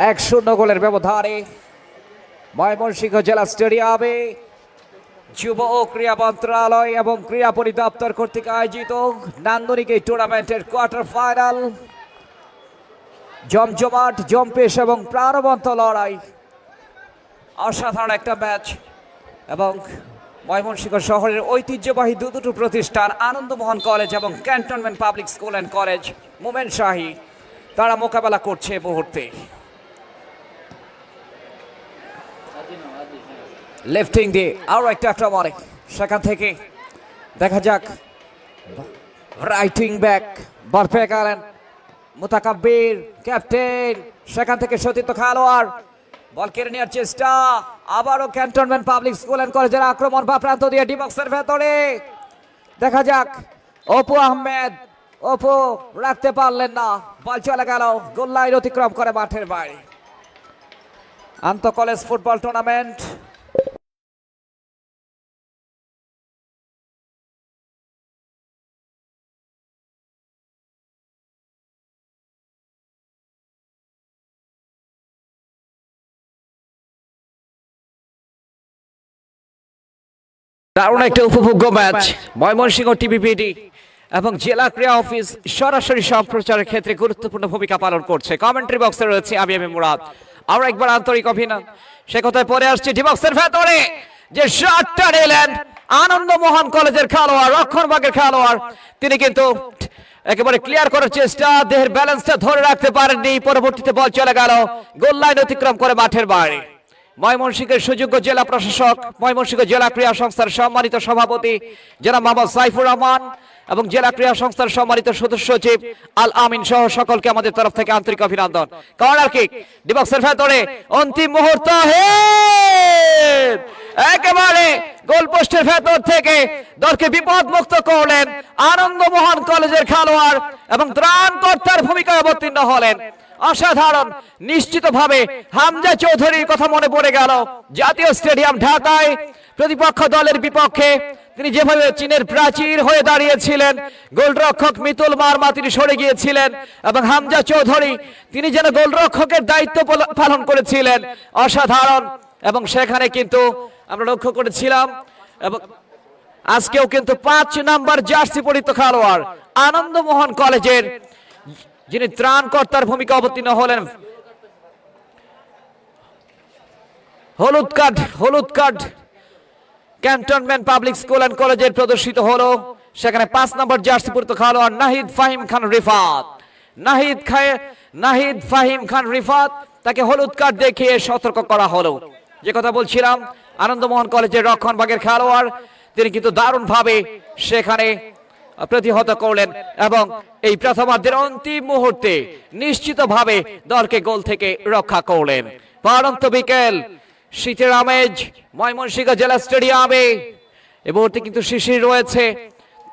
1-0 গোলের ব্যবধানে ময়মনসিংহ জেলা স্টেডিয়ামে যুব ও ক্রীড়া মন্ত্রণালয় এবং ক্রীড়া পরিদপ্তর কর্তৃক আয়োজিত নান্দনিক এই টুর্নামেন্টের কোয়ার্টার ফাইনাল। জমজমাট, জম্পেশ এবং প্রাণবন্ত লড়াই, অসাধারণ একটা ম্যাচ। এবং ময়মনসিংহ শহরের ঐতিহ্যবাহী দুটো প্রতিষ্ঠান আনন্দমোহন কলেজ এবং cantonment public school and college Momenshahi, তারা মোকাবেলা করছে এই মুহূর্তে। লেফটিং দিয়ে আরো একটা আক্রমণে, সেখান থেকে দেখা যাক রাইট উইং ব্যাক বল পেয়ে গেলেন মুতাকাব্বির ক্যাপ্টেন, সেখান থেকে সতীর্থ খেলোয়াড় বল কেড়ে নেওয়ার চেষ্টা, আবারও ক্যান্টনমেন্ট পাবলিক স্কুল অ্যান্ড কলেজের আক্রমণ বা প্রান্ত দিয়ে ডি বক্সের ভেতরে, দেখা যাক অপু আহমেদ, অপু রাখতে পারলেন না, বল চলে গেল গোল লাইন অতিক্রম করে মাঠের বাইরে। আন্তঃ কলেজ ফুটবল টুর্নামেন্ট দারুণ একটা উপভোগ্য ম্যাচ। ময়মনসিংহ টিভিপিডি এবং জেলা ক্রীড়া অফিস সরাসরি সম্প্রচারের ক্ষেত্রে গুরুত্বপূর্ণ ভূমিকা পালন করছে। কমেন্ট্রি বক্সে রয়েছে আমি মুরাদ। আরো একবার আন্তরিক অভিনন্দন। সে কথায় পরে আসছে ডি বক্সের ভেতরে যে শটটা নিলেন আনন্দমোহন কলেজের খেলোয়াড়, রক্ষণভাগের খেলোয়াড়, তিনি কিন্তু একেবারে ক্লিয়ার করার চেষ্টা, দেহের ব্যালেন্সটা ধরে রাখতে পারেননি, পরবর্তীতে বল চলে গেল গোল লাইন অতিক্রম করে মাঠের বাইরে। ময়মনসিংহের সুযোগ্য জেলা প্রশাসক, ময়মনসিংহ জেলা ক্রীড়া সংস্থার সম্মানিত সভাপতি জনাব মোহাম্মদ সাইফুর রহমান এবং জেলা ক্রীড়া সংস্থার সম্মানিত সদস্য সচিব আল আমিন সহ সকলকে আমাদের তরফ থেকে আন্তরিক অভিনন্দন। কর্নার কিক ডি বক্সের ভেতরে, অন্তিম মুহূর্ত, একেবারে গোল পোস্টের ভেতর থেকে দলকে বিপদ মুক্ত করলেন আনন্দমোহন কলেজের খেলোয়াড় এবং ত্রাণকর্তার ভূমিকায় অবতীর্ণ হলেন। অসাধারণ, নিশ্চিতভাবে হামজা চৌধুরীর কথা মনে পড়ে গেল। জাতীয় স্টেডিয়াম ঢাকায় প্রতিপক্ষ দলের বিপক্ষে তিনি যেভাবে চীনের প্রাচীর হয়ে দাঁড়িয়েছিলেন, গোলরক্ষক মিতুল মারমা তিনি সরে গিয়েছিলেন এবং হামজা চৌধুরী তিনি যেন গোলরক্ষকের দায়িত্ব পালন করেছিলেন। অসাধারণ, এবং সেখানে কিন্তু আমরা লক্ষ্য করেছিলাম এবং আজকেও কিন্তু 5 নাম্বার জার্সি পরিহিত খেলোয়াড় আনন্দমোহন কলেজের যিনি ত্রাণকর্তার ভূমিকা অবতীর্ণ হলেন। হলুদ card cantonment public school and কলেজের প্রদর্শিত হলো। সেখানে 5 নম্বর জার্সি পরিহিত খেলোয়াড় নাহিদ ফাহিম খান রিফাত, নাহিদ ফাহিম খান রিফাত, তাকে হলুদ কার্ড দেখিয়ে সতর্ক করা হলো। যে কথা বলছিলাম, আনন্দমোহন কলেজের রক্ষণভাগের খেলোয়াড় তিনি কিন্তু দারুণভাবে সেখানে প্রতিহত করলেন এবং এই প্রথমার্ধের অন্তিম মুহূর্তে নিশ্চিতভাবে দলকে গোল থেকে রক্ষা করলেন। পরন্ত বিকেল, শীতের আমেজ ময়মনসিংহ জেলা স্টেডিয়ামে। এই মুহূর্তে কিন্তু শিশির রয়েছে,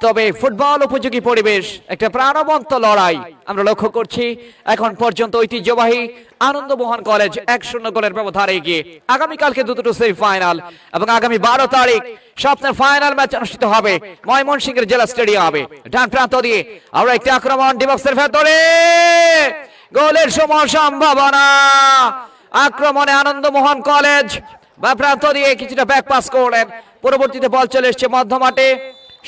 তবে ফুটবল উপযোগী পরিবেশ, একটা প্রাণবন্ত লড়াই আমরা লক্ষ্য করছি। এখন পর্যন্ত ঐতিহ্যবাহী আনন্দমোহন কলেজ 1-0 গোলের ব্যবধানে এগিয়ে। আগামীকালকে দুটো সেমিফাইনাল এবং আগামী 12 তারিখ স্বপ্নের ফাইনাল ম্যাচ অনুষ্ঠিত হবে ময়মনসিংহের জেলা স্টেডিয়ামে। ডান প্রান্ত দিয়ে আরো একটা আক্রমণ ডি বক্সের ভেতরে, গোলের সম্ভাবনা। আক্রমণে আনন্দমোহন কলেজ বা প্রান্ত দিয়ে কিছুটা ব্যাক পাস করলেন, পরবর্তীতে বল চলে এসছে মধ্যমাঠে,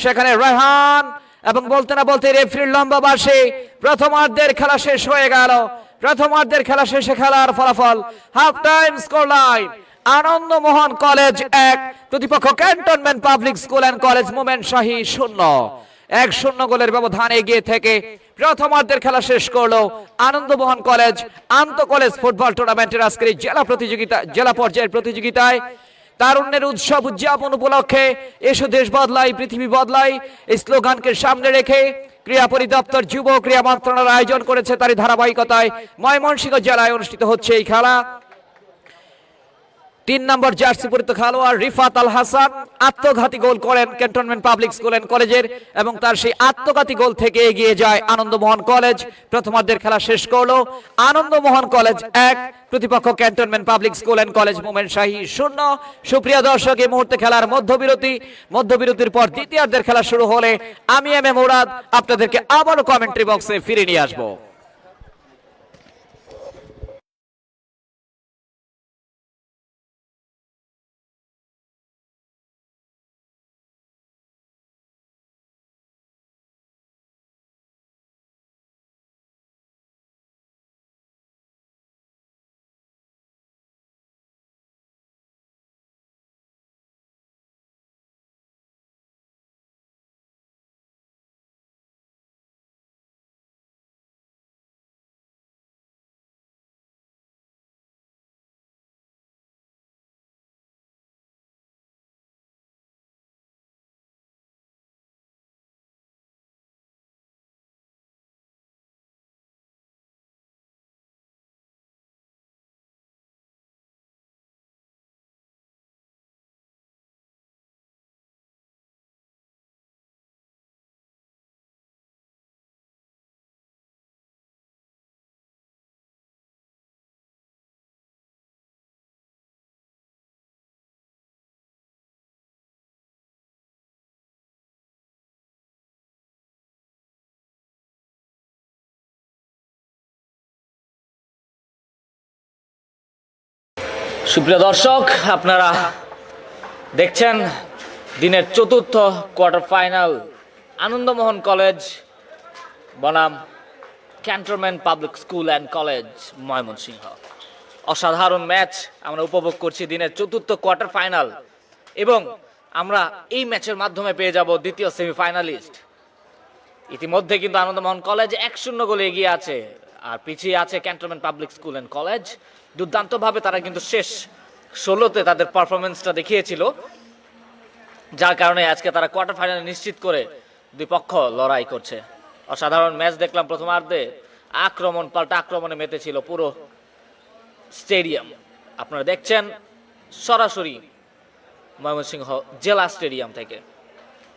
সেখানে রেহান এবং বলতে না বলতে রেফারির লম্বা বাঁশি। প্রথমার্ধের খেলা শেষ হয়ে গেল। প্রথমার্ধের খেলা শেষে খেলার ফলাফল half time score line Ananda Mohan college 1, প্রতিপক্ষ cantonment public school and college Momenshahi 0। 1-0 গোলের ব্যবধানে এগিয়ে থেকে প্রথমার্ধের খেলা শেষ করলো আনন্দমোহন কলেজ। আন্তঃ কলেজ ফুটবল টুর্নামেন্টের আজকের জেলা পর্যায়ের প্রতিযোগিতায় তারুণ্যের উৎসব উদযাপন উপলক্ষে এসো দেশ বদলাই পৃথিবী বদলাই এই স্লোগানকে সামনে রেখে ক্রীড়া পরিদপ্তর যুব ক্রীড়া মন্ত্রণালয় আয়োজন করেছে। তারই ধারাবাহিকতায় ময়মনসিংহ জেলায় অনুষ্ঠিত হচ্ছে এই খেলা। 3 নম্বর জার্সি পরিহিত খেলোয়াড় রিফাত আল হাসান আত্মঘাতী গোল করেন ক্যান্টনমেন্ট পাবলিক স্কুল অ্যান্ড কলেজের এবং তার সেই আত্মঘাতী গোল থেকে এগিয়ে যায় আনন্দমোহন কলেজ। প্রথমার্ধের খেলা শেষ করলো আনন্দমোহন কলেজ 1, প্রতিপক্ষ cantonment public school and college Momenshahi 0। সুপ্রিয় দর্শক, এই মুহূর্তে খেলার মধ্যবিরতির পর দ্বিতীয়ার্ধের খেলা শুরু হলে আমি এম এ মুরাদ আপনাদেরকে আবারও কমেন্ট্রি বক্সে ফিরে নিয়ে আসবো। সুপ্রিয় দর্শক, আপনারা দেখছেন দিনের চতুর্থ কোয়ার্টার ফাইনাল আনন্দমোহন কলেজ বনাম cantonment public school and college Mymensingh. অসাধারণ ম্যাচ আমরা উপভোগ করছি, দিনের চতুর্থ কোয়ার্টার ফাইনাল, এবং আমরা এই ম্যাচের মাধ্যমে পেয়ে যাব দ্বিতীয় সেমিফাইনালিস্ট। ইতিমধ্যে কিন্তু আনন্দমোহন কলেজ 1-0 গোলে এগিয়ে আছে, আর পিছিয়ে আছে cantonment public school and college. দুর্দান্তভাবে তারা কিন্তু শেষ 16তে তাদের পারফরমেন্সটা দেখিয়েছিল, যার কারণে আজকে তারা কোয়ার্টার ফাইনাল নিশ্চিত করে দুই পক্ষ লড়াই করছে। অসাধারণ ম্যাচ দেখলাম প্রথমার্ধে, আক্রমণ পাল্টা আক্রমণে মেতেছিল পুরো স্টেডিয়াম। আপনারা দেখছেন সরাসরি ময়মনসিংহ জেলা স্টেডিয়াম থেকে,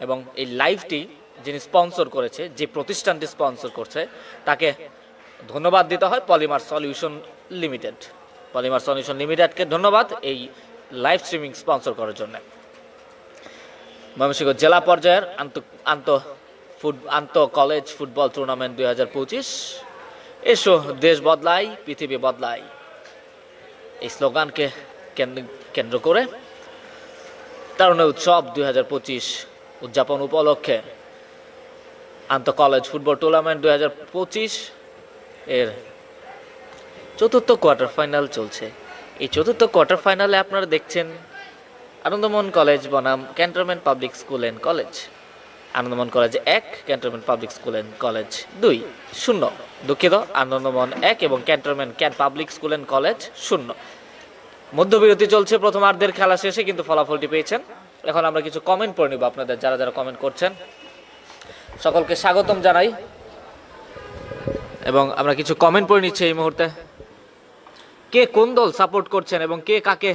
এবং এই লাইভটি যিনি স্পন্সর করেছে, যে প্রতিষ্ঠানটি স্পন্সর করছে, তাকে ধন্যবাদ দিতে হয় polymer solution limited. Polymer solution লিমিটেডকে ধন্যবাদ এই লাইভ স্ট্রিমিং স্পন্সর করার জন্য। ময়মনসিংহ জেলা পর্যায়ের আন্তঃ কলেজ ফুটবল টুর্নামেন্ট 2025, এসো দেশ বদলাই পৃথিবী বদলাই, এই স্লোগানকে কেন্দ্র করে তারুণ্য উৎসব 2025 উদযাপন উপলক্ষে আন্তঃ কলেজ ফুটবল টুর্নামেন্ট 2025 এর চতুর্থ কোয়ার্টার ফাইনাল চলছে। এই চতুর্থ কোয়ার্টার ফাইনালে আপনারা দেখছেন আনন্দমোহন কলেজ বনাম cantonment public school and college. Ananda Mohan college 1, cantonment public school and college 2-0। দুঃখিত, আনন্দমোহন 1 এবং cantonment public school and college 0। মধ্যবিরতি চলছে প্রথমার্ধের খেলা শেষে, কিন্তু ফলাফলটি পেয়েছেন। এখন আমরা কিছু কমেন্ট পড়ে নিব আপনাদের, যারা যারা কমেন্ট করছেন সকলকে স্বাগতম জানাই, এবং আমরা কিছু কমেন্ট পড়ে নিচ্ছি এই মুহূর্তে। কে কোন দল সাপোর্ট করছেন এবং কে কাকে,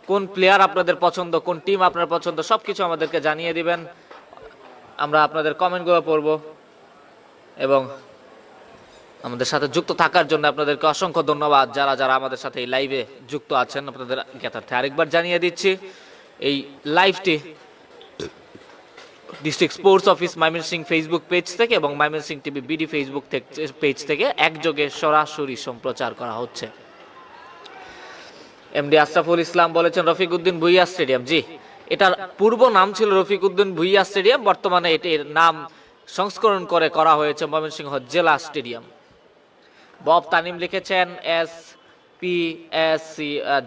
কোন প্লেয়ার আপনাদের পছন্দ, কোন টিম আপনার পছন্দ, সবকিছু আমাদেরকে জানিয়ে দিবেন। আমরা আপনাদের কমেন্টগুলো পড়ব, এবং আমাদের সাথে যুক্ত থাকার জন্য আপনাদেরকে অসংখ্য ধন্যবাদ। যারা যারা আমাদের সাথে এই লাইভে যুক্ত আছেন, আপনাদের জ্ঞাতার্থে আরেকবার জানিয়ে দিচ্ছি, এই লাইভটি district sports office Mymensingh Facebook page থেকে এবং Mymensingh TV BD Facebook page থেকে একযোগে সরাসরি সম্প্রচার করা হচ্ছে। এমডি আশরাফুল ইসলাম বলেছেন রফিক উদ্দিন ভুইয়া স্টেডিয়াম। জি, এটার পূর্ব নাম ছিল রফিক উদ্দিন ভুইয়া স্টেডিয়াম, বর্তমানে এটির নাম সংস্করণ করে করা হয়েছে ময়মনসিংহ জেলা স্টেডিয়াম। বব তানিম লিখেছেন SPSC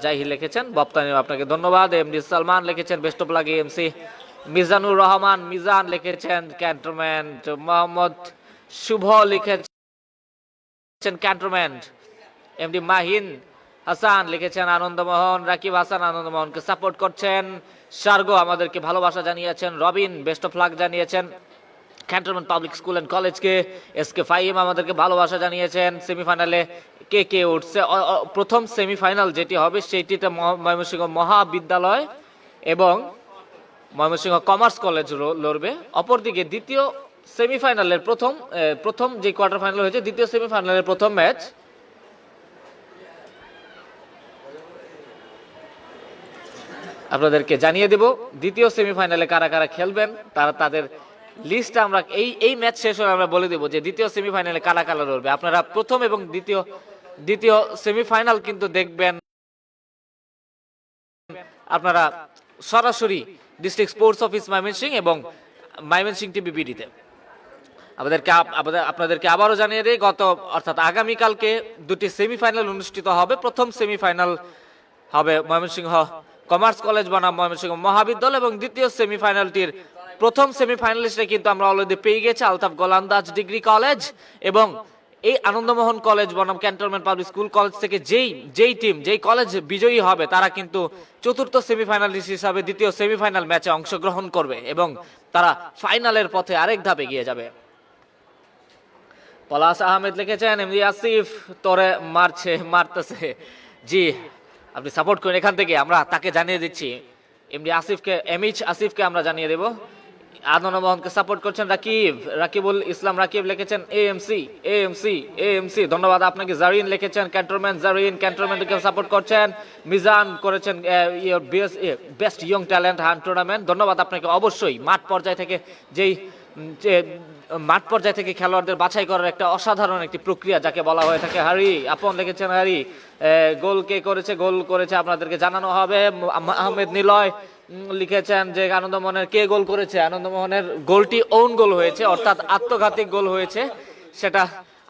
জাহি লিখেছেন, বব তানিম আপনাকে ধন্যবাদ। এমডি সালমান লিখেছেন best of lakh MC. Mizanur Rahman Mizan লিখেছেন ক্যান্টনমেন্ট। মোহাম্মদ শুভ লিখেছেন ক্যান্টনমেন্ট। এমডি মাহিন হাসান লিখেছেন আনন্দমোহন। রাকিব হাসান আনন্দমোহনকে সাপোর্ট করছেন। সার্গো আমাদেরকে ভালোবাসা জানিয়েছেন। রবিন বেস্ট অফ লাক জানিয়েছেন ক্যান্টনমেন্ট পাবলিক স্কুল অ্যান্ড কলেজকে। SK ফাহিম আমাদেরকে ভালোবাসা জানিয়েছেন। সেমিফাইনালে কে কে উঠছে, প্রথম সেমিফাইনাল যেটি হবে সেটিতে ময়মনসিংহ মহাবিদ্যালয় এবং ময়মনসিংহ কমার্স কলেজ লড়বে। অপরদিকে দ্বিতীয় সেমিফাইনালের প্রথম যে কোয়ার্টার ফাইনাল হয়েছে, দ্বিতীয় সেমিফাইনালের প্রথম ম্যাচ আপনাদেরকে জানিয়ে দেব দ্বিতীয় সেমিফাইনালে কারা কারা খেলবেন, তারা তাদের লিস্টটা আমরা এই ম্যাচ শেষ হলে আমরা বলে দেব যে দ্বিতীয় সেমিফাইনালে কারা কারা রয়েছে। আপনারা প্রথম এবং দ্বিতীয় সেমিফাইনাল কিন্তু দেখবেন আপনারা সরাসরি ডিস্ট্রিক্ট স্পোর্টস অফিস ময়মনসিংহ এবং ময়মনসিংহ টিভি বিডিতে। আপনাদেরকে আবারও জানিয়ে দিই, অর্থাৎ আগামীকালকে দুটি সেমিফাইনাল অনুষ্ঠিত হবে। প্রথম সেমিফাইনাল হবে ময়মনসিংহ কমার্স কলেজ বনাম ময়মনসিংহ মহাবিদ্যালয়, এবং দ্বিতীয় সেমিফাইনালটির প্রথম সেমিফাইনালিস্টে কিন্তু আমরা অলরেডি পেয়ে গেছি আলতাফ গোলন্দাজ ডিগ্রি কলেজ, এবং এই আনন্দমোহন কলেজ বনাম ক্যান্টনমেন্ট পাবলিক স্কুল কলেজ থেকে যেই কলেজ বিজয়ী হবে তারা কিন্তু চতুর্থ সেমিফাইনালিস্ট হিসাবে দ্বিতীয় সেমিফাইনাল ম্যাচে অংশগ্রহণ করবে এবং তারা ফাইনালের পথে আরেক ধাপ এগিয়ে যাবে। পলাশ আহমেদ লিখেছেন এমডি আসিফ তোরে মারতেছে। জি, আপনি সাপোর্ট করেন এখান থেকে, আমরা তাকে জানিয়ে দিচ্ছি। এমডি আসিফকে আমরা জানিয়ে দেব। আনন্দমোহনকে সাপোর্ট করছেন রাকিবুল ইসলাম রাকিব লিখেছেন এএমসি। ধন্যবাদ আপনাকে। জারিন লিখেছেন ক্যান্টনমেন্টকে সাপোর্ট করছেন। মিজান করেছেন best young talent hunt tournament. ধন্যবাদ আপনাকে। অবশ্যই মাঠ পর্যায় থেকে খেলোয়াড়দের বাছাই করার একটা অসাধারণ একটি প্রক্রিয়া যাকে বলা হয়ে থাকে। আপন লিখেছেন গোল করেছে আপনাদেরকে জানানো হবে। আহমেদ নিলয় লিখেছেন যে আনন্দমোহনের কে গোল করেছে। আনন্দমোহনের গোলটি ওন গোল হয়েছে, অর্থাৎ আত্মঘাতী গোল হয়েছে, সেটা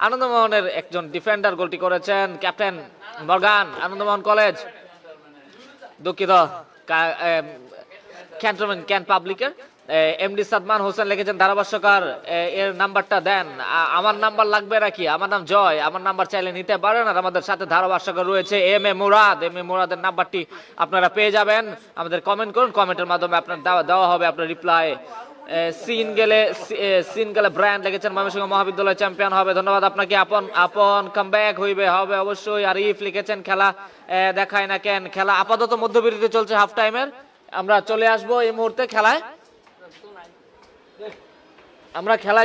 আনন্দমোহনের একজন ডিফেন্ডার গোলটি করেছেন। ক্যাপ্টেন মর্গান, আনন্দমোহন কলেজ, দুঃখিত, ক্যান্ট পাবলিকের। এমডি সাদমান হোসেন লিখেছেন ধারাভাষ্যকার এর নাম্বারটা দেন। আমার নাম্বার লাগবে নাকি? আমার নাম জয়, আমার নাম্বার চাইলে নিতে পারেন। আর আমাদের সাথে ধারাভাষ্যকার রয়েছে এম এ মুরাদের নাম্বারটি আপনারা পেয়ে যাবেন। আমাদের কমেন্ট করুন, কমেন্টের মাধ্যমে আপনার দেওয়া হবে আপনার রিপ্লাই। সিন গেলে ব্র্যান্ড লিখেছেন ময়মনসিংহ মহাবিদ্যালয় চ্যাম্পিয়ন হবে। ধন্যবাদ আপনাকে। আপন কামব্যাক হবে অবশ্যই। আরিফ লিখেছেন খেলা দেখায় না কেন। খেলা আপাতত মধ্যবিরতি চলছে, হাফ টাইমের। আমরা চলে আসবো এই মুহূর্তে খেলায়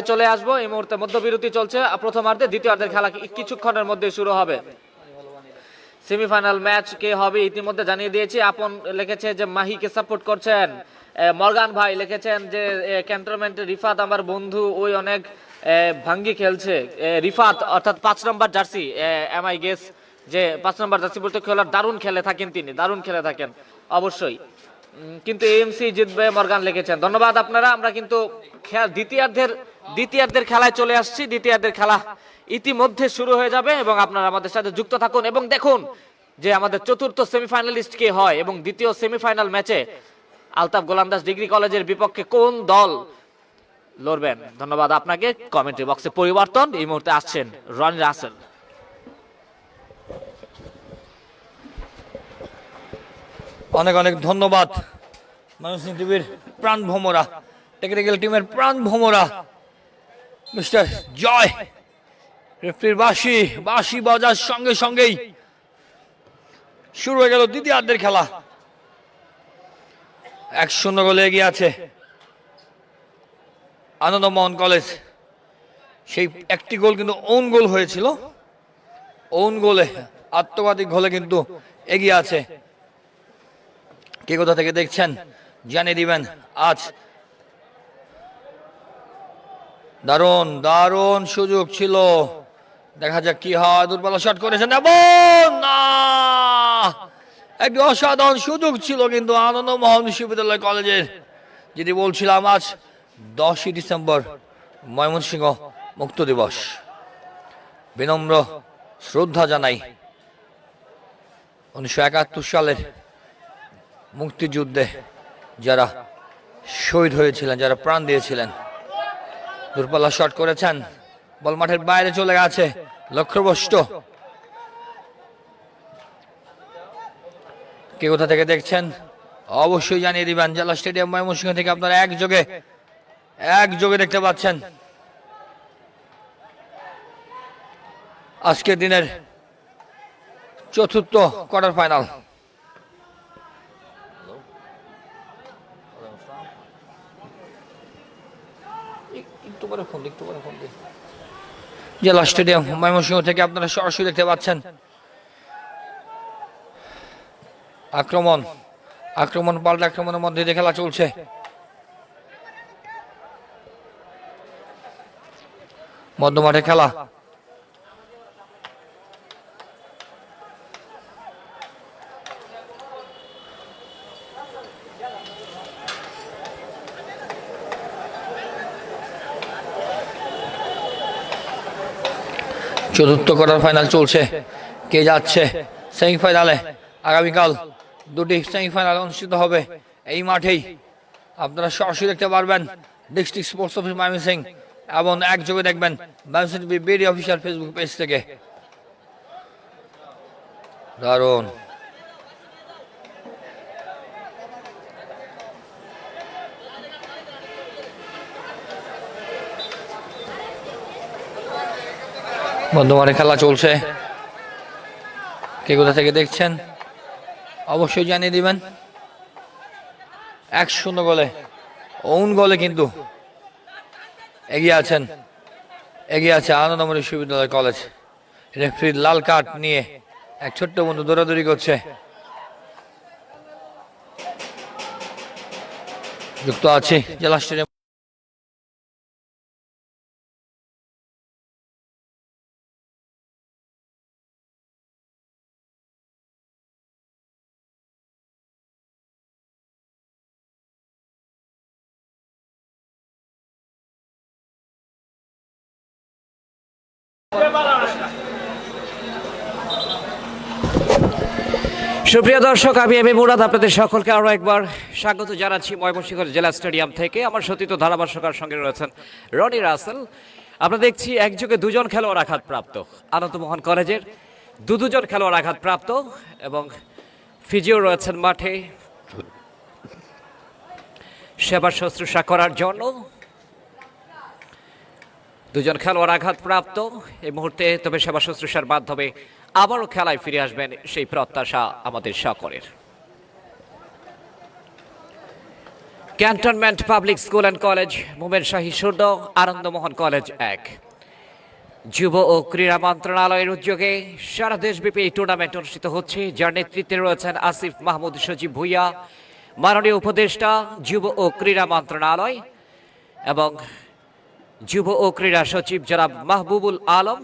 চলে আসবো এই মুহূর্তে। মধ্যবিরতি চলছে প্রথমার্ধে, দ্বিতীয়ার্ধের খেলা কিছুক্ষণের মধ্যে শুরু হবে। সেমিফাইনাল ম্যাচ কে হবে ইতিমধ্যে জানিয়ে দিয়েছি। আপন লিখেছে যে মাহিকে সাপোর্ট করছেন। মর্গান ভাই লিখেছেন যে ক্যান্টনমেন্টের রিফাত আমার বন্ধু, ওই অনেক ভাঙ্গি খেলছে। রিফাত অর্থাৎ 5 নম্বর জার্সি, এমআই গেস যে 5 নম্বর জার্সি বলতে খেলার দারুণ খেলে থাকেন অবশ্যই, কিন্তু এএমসি জিতবে মর্গান লিখেছেন। ধন্যবাদ আপনারা। আমরা কিন্তু দ্বিতীয়ার্ধের খেলায় চলে আসছি। দ্বিতীয়ার্ধের খেলা ইতিমধ্যে শুরু হয়ে যাবে এবং আপনারা আমাদের সাথে যুক্ত থাকুন এবং দেখুন যে আমাদের চতুর্থ সেমিফাইনালিস্ট কে হয় এবং দ্বিতীয় সেমিফাইনাল ম্যাচে আলতাফ গোলন্দাজ ডিগ্রি কলেজের বিপক্ষে কোন দল লড়বেন। ধন্যবাদ আপনাকে। কমেন্ট্রি বক্সে পরিবর্তন, এই মুহূর্তে আসছেন রনি রাসেল। অনেক ধন্যবাদ ময়মনসিংহ টিভির প্রাণ ভোমরা, টেকনিক্যাল টিমের প্রাণ ভোমরা মিস্টার জয়। রেফারির বাঁশি বাজার সঙ্গেই শুরু হয়ে গেল দ্বিতীয়ার্ধের খেলা। 1-0 গোলে এগিয়ে আছে আনন্দমোহন কলেজ। সেই একটি গোল কিন্তু ওন গোল হয়েছিল, ওন গোলে আত্মঘাতী গোলে কিন্তু এগিয়ে আছে। কে কোথা থেকে দেখছেন জানিয়ে দিবেন। আজ দারুণ সুযোগ ছিল, দেখা যাক কি হয়। দুর্বল শট করেছেন না, একটি অসাধারণ সুযোগ ছিল কিন্তু আনন্দমোহন বিশ্ববিদ্যালয় কলেজের। যেটি বলছিলাম, আজ 10ই ডিসেম্বর ময়মনসিংহ মুক্ত দিবস। বিনম্র শ্রদ্ধা জানাই 1971 সালের মুক্তিযুদ্ধে যারা শহীদ হয়েছিলেন, যারা প্রাণ দিয়েছিলেন। দূরপাল্লা শট করেছেন, বল মাঠের বাইরে চলে গেছে, লক্ষ্যভ্রষ্ট। কে কোথা থেকে দেখছেন অবশ্যই জানিয়ে দিবেন। জেলা স্টেডিয়াম ময়মনসিংহ থেকে আপনারা একযোগে দেখতে পাচ্ছেন আজকের দিনের চতুর্থ কোয়ার্টার ফাইনাল। জেলা স্টেডিয়াম ময়মনসিংহ থেকে আপনারা সরাসরি দেখতে পাচ্ছেন আক্রমণ পাল্টা আক্রমণের মধ্যে দিয়ে খেলা চলছে। মধ্যমাঠে খেলা, চতুর্থ কোয়ার্টার ফাইনাল চলছে। কে যাচ্ছে সেমিফাইনালে? আগামীকাল দুটি সেমিফাইনাল অনুষ্ঠিত হবে এই মাঠেই। আপনারা সরাসরি দেখতে পারবেন ডিস্ট্রিক্ট স্পোর্টস অফিস ময়মনসিংহ এবং একযোগে দেখবেন Mymensingh BD official Facebook page থেকে। দারুণ বন্ধুমানে খেলা চলছে। কে কোথা থেকে দেখছেন অবশ্যই জানিয়ে দিবেন। 1-0 গোলে, ওন গোলে কিন্তু এগিয়ে আছে আনন্দমণি বিশ্ববিদ্যালয় কলেজ। রেফারির লাল কার্ড নিয়ে এক ছোট্ট বন্ধু দৌড়াদৌড়ি করছে। যুক্ত আছে জেলা স্টেডিয়াম। সুপ্রিয় দর্শক, আমি এম এ মুরাদ আপনাদের সকলকে আরো একবার স্বাগত জানাচ্ছি ময়মনসিংহ জেলা স্টেডিয়াম থেকে। আমার সতীর্থ ধারাভাষ্যকার সঙ্গে রয়েছেন রনি রাসেল। আমরা দেখছি একযোগে দুজন খেলোয়াড় আঘাতপ্রাপ্ত, আনন্দমোহন কলেজের দুজন খেলোয়াড় আঘাতপ্রাপ্ত এবং ফিজিও রয়েছেন মাঠে সেবা শুশ্রূষা করার জন্য। দুজন খেলোয়াড় আঘাতপ্রাপ্ত এই মুহূর্তে, তবে সেবা শুশ্রূষার মাধ্যমে আবারও খেলায় ফিরে আসবেন সেই প্রত্যাশা আমাদের সকলের। Cantonment public school and college Momenshahi 0, Ananda Mohan college 1। যুব ও ক্রীড়া মন্ত্রণালয়ের উদ্যোগে সারা দেশব্যাপী এই টুর্নামেন্ট অনুষ্ঠিত হচ্ছে, যার নেতৃত্বে রয়েছেন আসিফ মাহমুদ সজীব ভুইয়া, মাননীয় উপদেষ্টা যুব ও ক্রীড়া মন্ত্রণালয়, এবং যুব ও ক্রীড়া সচিব জনাব মাহবুবুল আলম,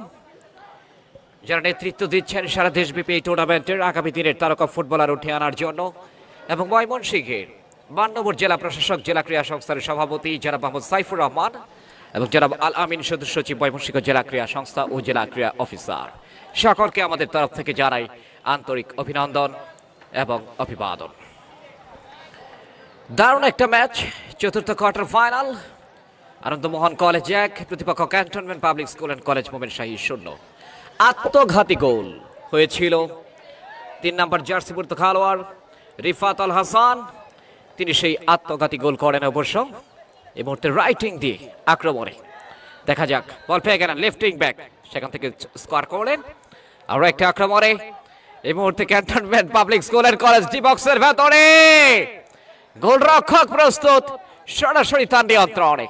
যারা নেতৃত্ব দিচ্ছেন সারা দেশব্যাপী এই টুর্নামেন্টের আগামী দিনের তারকা ফুটবলার উঠে আনার জন্য। এবং ময়মনসিংহের 52 নম্বর জেলা প্রশাসক, জেলা ক্রীড়া সংস্থার সভাপতি জনাব মোহাম্মদ সাইফুর রহমান এবং জনাব আল আমিন সদস্য সচিব ময়মনসিংহ জেলা ক্রীড়া সংস্থা ও জেলা ক্রীড়া অফিসার, সকলকে আমাদের তরফ থেকে জানাই আন্তরিক অভিনন্দন এবং অভিবাদন। দারুণ একটা ম্যাচ, চতুর্থ কোয়ার্টার ফাইনাল। আনন্দমোহন কলেজ 1, প্রতিপক্ষ cantonment public school and college Momenshahi 0। আত্মঘাতী গোল হয়েছিল 3 নম্বর জার্সি পরিহিত খেলোয়াড় রিফাত আল হাসান, তিনি সেই আত্মঘাতী গোল করেন অবশ্য এই মুহূর্তে রাইটিং দিয়ে আক্রমণে। দেখা যাক, বল পেয়ে গেলেন লেফটিং ব্যাক, সেখান থেকে স্কোর করলেন। আরো একটা আক্রমণে এই মুহূর্তে cantonment public school and college D বক্সের ভেতরে গোলরক্ষক প্রস্তুত, সরাসরি তার নিয়ন্ত্রণে।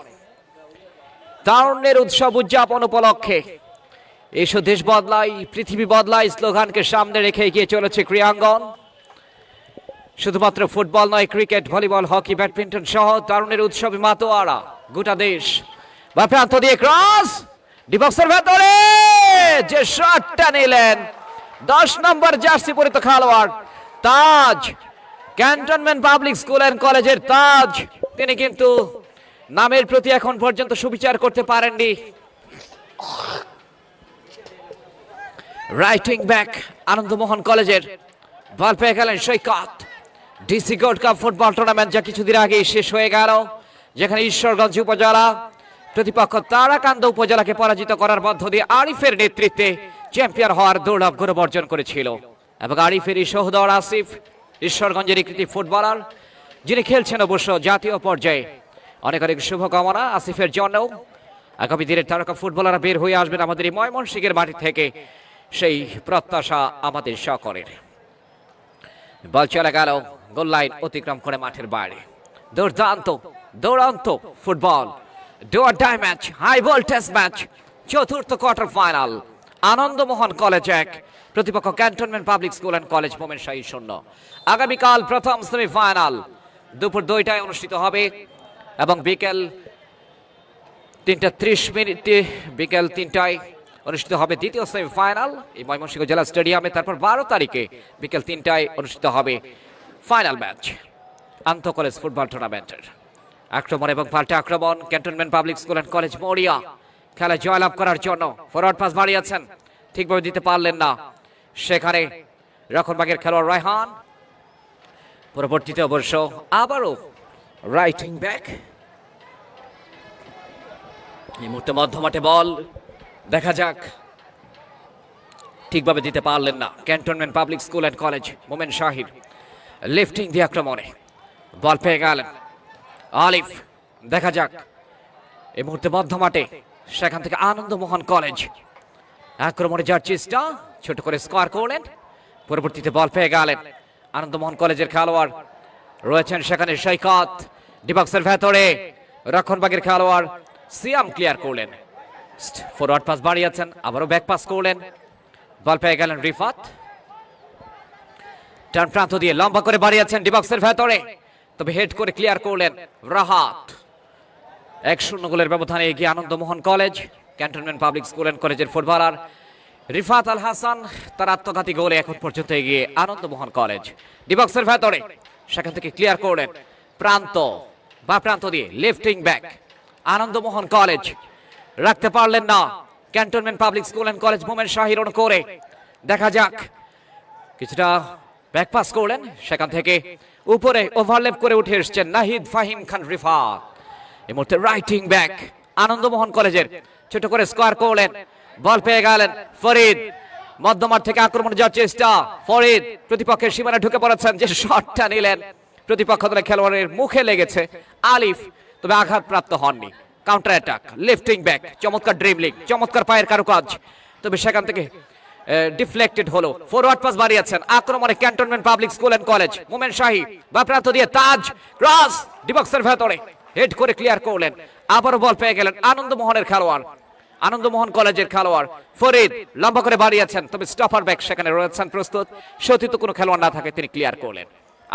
তারুণ্যের উৎসব উদযাপন উপলক্ষে এসো দেশ বদলাই পৃথিবী বদলাই স্লোগানকে সামনে রেখে এগিয়ে চলেছে ক্রীড়াঙ্গন। শুধুমাত্র ফুটবল নয়, ক্রিকেট, ভলিবল, হকি, ব্যাডমিন্টন সহ তারুণের উৎসবে মাতোয়ারা গোটা দেশ। বা প্রান্ত দিয়ে ক্রস, ডিবক্সের ভেতরে যে শটটা নিলেন 10 নম্বর জার্সি পরিহিত খেলোয়াড় তাজ, ক্যান্টনমেন্ট পাবলিক স্কুল অ্যান্ড কলেজের তাজ, তিনি কিন্তু নামের প্রতি এখন পর্যন্ত সুবিচার করতে পারেননি। রাইটিং ব্যাক আনন্দমোহন কলেজের, বল পেয়ে গেলেন Saikat. DC gold cup football tournament যা কিছুদিন আগে শেষ হয়ে গেল, যেখানে ঈশ্বরগঞ্জ উপজেলা প্রতিপক্ষ তারাকান্দা উপজেলাকে পরাজিত করার মধ্য দিয়ে আরিফের নেতৃত্বে চ্যাম্পিয়ন হওয়ার দুর্লভ গৌরব অর্জন করেছিল। এবং আরিফের এই সহোদর আসিফ, ঈশ্বরগঞ্জের কৃতি ফুটবলার, যিনি খেলছেন অবশ্য জাতীয় পর্যায়ে। অনেক অনেক শুভকামনা আসিফের জন্য। আগামী দিনের তারকা ফুটবলাররা বের হয়ে আসবেন আমাদের এই ময়মনসিংহের মাটি থেকে, সেই প্রত্যাশা আমাদের সকলের। বল চলে গেল গোল লাইন অতিক্রম করে মাঠের বাইরে। দুর্দান্ত football, do or die match, high voltage match, চতুর্থ কোয়ার্টার ফাইনাল। আনন্দমোহন কলেজ 1, প্রতিপক্ষ cantonment public school and college Momenshahi 0। আগামীকাল প্রথম সেমিফাইনাল দুপুর 2টায় অনুষ্ঠিত হবে এবং বিকেল 3:30 বিকেল 3টায় অনুষ্ঠিত হবে দ্বিতীয় সেমিফাইনাল এই ময়মনসিংহ জেলা স্টেডিয়ামে। তারপর 12 তারিখে বিকেল 3টায় অনুষ্ঠিত হবে ফাইনাল ম্যাচ আন্তঃ কলেজ ফুটবল টুর্নামেন্টের। আক্রমণ এবং পাল্টা আক্রমণ cantonment public school and college মরিয়া খেলায় জয়লাভ করার জন্য ফরওয়ার্ড পাস বাড়িয়েছেন, ঠিকভাবে দিতে পারলেন না, সেখানে রক্ষণভাগের খেলোয়াড় রায়হান। পরবর্তীতে অবশ্য আবারও রাইটিং ব্যাক, এই মুহূর্তে মধ্যমাঠে বল, দেখা যাক, ঠিকভাবে দিতে পারলেন না cantonment public school and college Momen Shahir. Lifting দিয়ে আক্রমণে বল পেয়ে গেলেন আলিফ, দেখা যাক এই মুহূর্তে মধ্যমাঠে, সেখান থেকে আনন্দমোহন কলেজ আক্রমণে যার চেষ্টা, ছোট করে স্কোয়ার করলেন। পরবর্তীতে বল পেয়ে গেলেন আনন্দমোহন কলেজের খেলোয়াড় রয়েছেন সেখানে সৈকত, ডিবক্সের ভেতরে রক্ষণভাগের খেলোয়াড় সিয়াম ক্লিয়ার করলেন, ফরওয়ার্ড পাস বাড়িয়েছেন, আবারও ব্যাক পাস করলেন, বল পেয়ে গেলেন রিফাত, টার্ন প্রান্ত দিয়ে লম্বা করে বাড়িয়েছেন ডিবক্সের ভেতরে, তবে হেড করে ক্লিয়ার করলেন রাহাত। 1-0 গোলের ব্যবধানে এগিয়ে Ananda Mohan college. Cantonment public school and কলেজের ফুটবলার রিফাত আল হাসান তার আত্মঘাতী গোলে এখন পর্যন্ত এগিয়ে আনন্দমোহন কলেজ। ডিবক্সের ভেতরে সেখান থেকে ক্লিয়ার করলেন প্রান্ত বা প্রান্ত দিয়ে লিফটিং ব্যাক আনন্দমোহন কলেজ, রাখতে পারলেন না cantonment public school and college Momen শাহির করে। দেখা যাক, কিছুটা ব্যাক পাস করলেন, সেখান থেকে উপরে ওভারল্যাপ করে উঠে এসেছেন নাহিদ ফাহিম খান রিফাত। এই মুহূর্তে রাইটিং ব্যাক আনন্দমোহন কলেজের, ছোট করে স্কোয়ার করলেন, বল পেয়ে গেলেন ফরিদ, মধ্যমাঠ থেকে আক্রমণে যাওয়ার চেষ্টা, ফরিদ প্রতিপক্ষের সীমানা ঢুকে পড়েছেন, যে শটটা নিলেন প্রতিপক্ষ দলের খেলোয়াড়ের মুখে লেগেছে আলিফ, তবে আঘাতপ্রাপ্ত হননি। কাউন্টার অ্যাটাক, লিফটিং ব্যাক, চমৎকার ড্রিবলিং, চমৎকার পায়ের কারুকাজ, তবে সেখান থেকে ডিফ্লেক্টেড হলো। ফরওয়ার্ড পাস বাড়িয়েছেন আক্রমণে cantonment public school and college Momen Shahi, বা প্রান্ত দিয়ে তাজ, ক্রস ডিবক্সের ভেতরে হেড করে ক্লিয়ার করলেন, আবারও বল পেয়ে গেলেন আনন্দমোহনের খেলোয়াড়, আনন্দমোহন কলেজের খেলোয়াড় ফরিদ, লম্বা করে বাড়িয়েছেন, তবে স্টপার ব্যাক সেখানে রয়েছেন প্রস্তুত, সতীত কোনো খেলোয়াড় না থাকে তিনি ক্লিয়ার করলেন।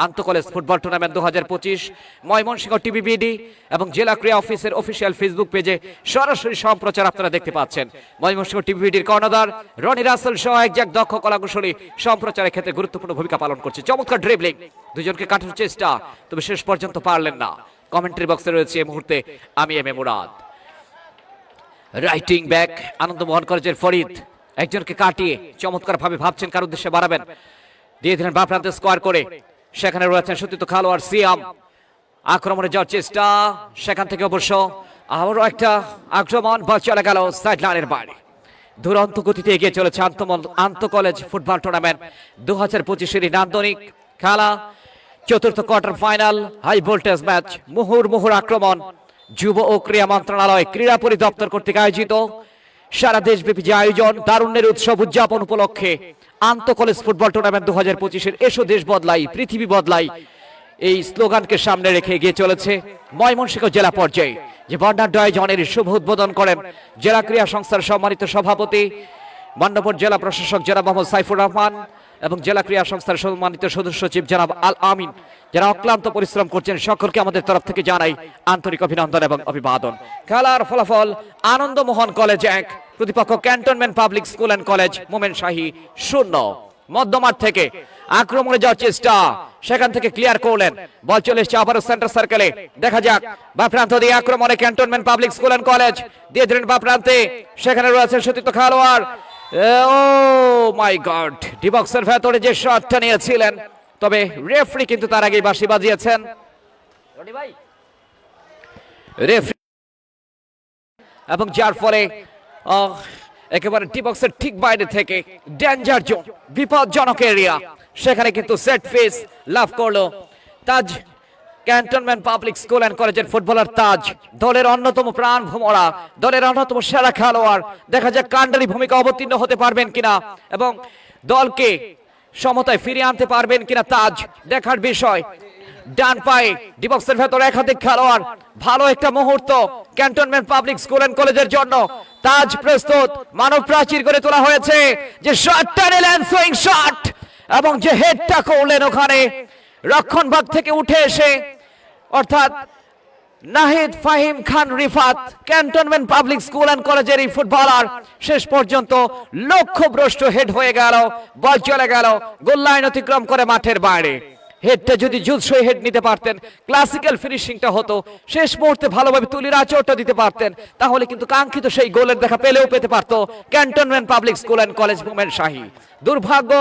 আন্তঃ কলেজ ফুটবল টুর্নামেন্ট 2025 ময়মনসিংহ টিভিবিডি এবং জেলা ক্রীড়া অফিসের অফিসিয়াল ফেসবুক পেজে সরাসরি সম্প্রচার আপনারা দেখতে পাচ্ছেন। ময়মনসিংহ টিভিবিডির কর্ণধার রনি রাসেল সহ একজন দক্ষ কলাকুশলী সম্প্রচারের ক্ষেত্রে গুরুত্বপূর্ণ ভূমিকা পালন করছে। চমৎকার ড্রিবলিং, দুজনকে কাটার চেষ্টা, তবে শেষ পর্যন্ত পারলেন না। কমেন্ট্রি বক্সে রয়েছে এই মুহূর্তে আমি M A Murad. Writing back Ananda Mohan কলেজের ফরিদ একজনকে কাটিয়ে চমৎকার ভাবে ভাবছেন কার উদ্দেশ্যে বাড়াবেন, দিয়ে দিলেন বা প্রান্তে স্কোয়ার করে, সেখানে রয়েছেন সতীর্থ খেলোয়াড় সিয়াম, আক্রমণে যাওয়ার চেষ্টা, সেখান থেকে অবশ্য আবারও একটা আক্রমণ, বল চলে গেল সাইড লাইনের বাইরে। দুরন্ত গতিতে এগিয়ে চলেছে আন্তঃ কলেজ ফুটবল টুর্নামেন্ট 2025 নান্দনিক খেলা, চতুর্থ quarter final high voltage match. মুহুর্মুহুর আক্রমণ, যুব ও ক্রীড়া মন্ত্রণালয় ক্রীড়া পরিদপ্তর কর্তৃক আয়োজিত সারা দেশব্যাপী যে আয়োজন, তারুণ্যের উৎসব উদযাপন উপলক্ষে আন্তঃ কলেজ ফুটবল টুর্নামেন্ট 2025 এসো দেশ বদলাই পৃথিবী বদলাই, এই স্লোগানকে সামনে রেখে এগিয়ে চলেছে ময়মনসিংহ জেলা পর্যায়ে। যে বর্ণাঢ্য আয়োজনের শুভ উদ্বোধন করেন জেলা ক্রীড়া সংস্থার সম্মানিত সভাপতি মান্যবর জেলা প্রশাসক জনাব মোহাম্মদ সাইফুর রহমান এবং জেলা ক্রীড়া সংস্থার সম্মানিত সদস্য সচিব জনাব আল আমিন, যারা অক্লান্ত পরিশ্রম করছেন, সকলকে আমাদের তরফ থেকে জানাই আন্তরিক অভিনন্দন এবং অভিবাদন। খেলার ফলাফল আনন্দমোহন কলেজ 1, প্রতিপক্ষ cantonment public school and college Momen Shahi 0। মধ্যমাঠ থেকে আক্রমণে যাওয়ার চেষ্টা, সেখান থেকে ক্লিয়ার করলেন, বল চলে এসছে আবারও সেন্টার সার্কেলে, দেখা যাক বা প্রান্ত দিয়ে আক্রমণে cantonment public school and college, দিয়ে দিলেন বা প্রান্তে, সেখানে রয়েছে সতীর্থ খেলোয়াড়, ও মাই গড, ডিবক্সের ভেতরে যে শটটা নিয়েছিলেন, তবে রেফারি কিন্তু তার আগেই বাঁশি বাজিয়েছেন। রেফারি এবং যার ফলে একেবারে ডিবক্সের ঠিক বাইরে থেকে ডেঞ্জার জোন, বিপজ্জনক এরিয়া, সেখানে কিন্তু সেট ফিস লাভ করলো তাজ, ক্যান্টনমেন্ট পাবলিক স্কুল অ্যান্ড কলেজের ফুটবলার তাজ, দলের অন্যতম প্রাণ ভোমরা, দলের অন্যতম সেরা খেলোয়াড়। দেখা যাক কাণ্ডারি ভূমিকা অবতীর্ণ হতে পারবেন কিনা এবং দলকে সমতায় ফিরিয়ে আনতে পারবেন কিনা তাজ, দেখার বিষয়। ডান পায়ে ডিবক্সের ভেতরে একাধিক খেলোয়াড়, ভালো একটা মুহূর্ত ক্যান্টনমেন্ট পাবলিক স্কুল অ্যান্ড কলেজের জন্য, তাজ প্রস্তুত, মানব প্রাচীর করে তোলা হয়েছে, যে শটটা নিলেন সুইং শট এবং যে হেডটা করলেন ওখানে রক্ষণ ভাগ থেকে উঠে এসে, অর্থাৎ Nahid Fahim Khan Rifat cantonment public school and কলেজের এই ফুটবলার শেষ পর্যন্ত লক্ষ্যভ্রষ্ট হেড হয়ে গেল, বল চলে গেল গোল লাইন অতিক্রম করে মাঠের বাইরে। হেডটা যদি জুৎসই হেড নিতে পারতেন, ক্লাসিক্যাল ফিনিশিংটা হতো, শেষ মুহূর্তে ভালোভাবে তুলির আঁচড়টা দিতে পারতেন, তাহলে কিন্তু কাঙ্ক্ষিত সেই গোলের দেখা পেলেও পেতে পারতো cantonment public school and college Momen Shahi. দুর্ভাগ্য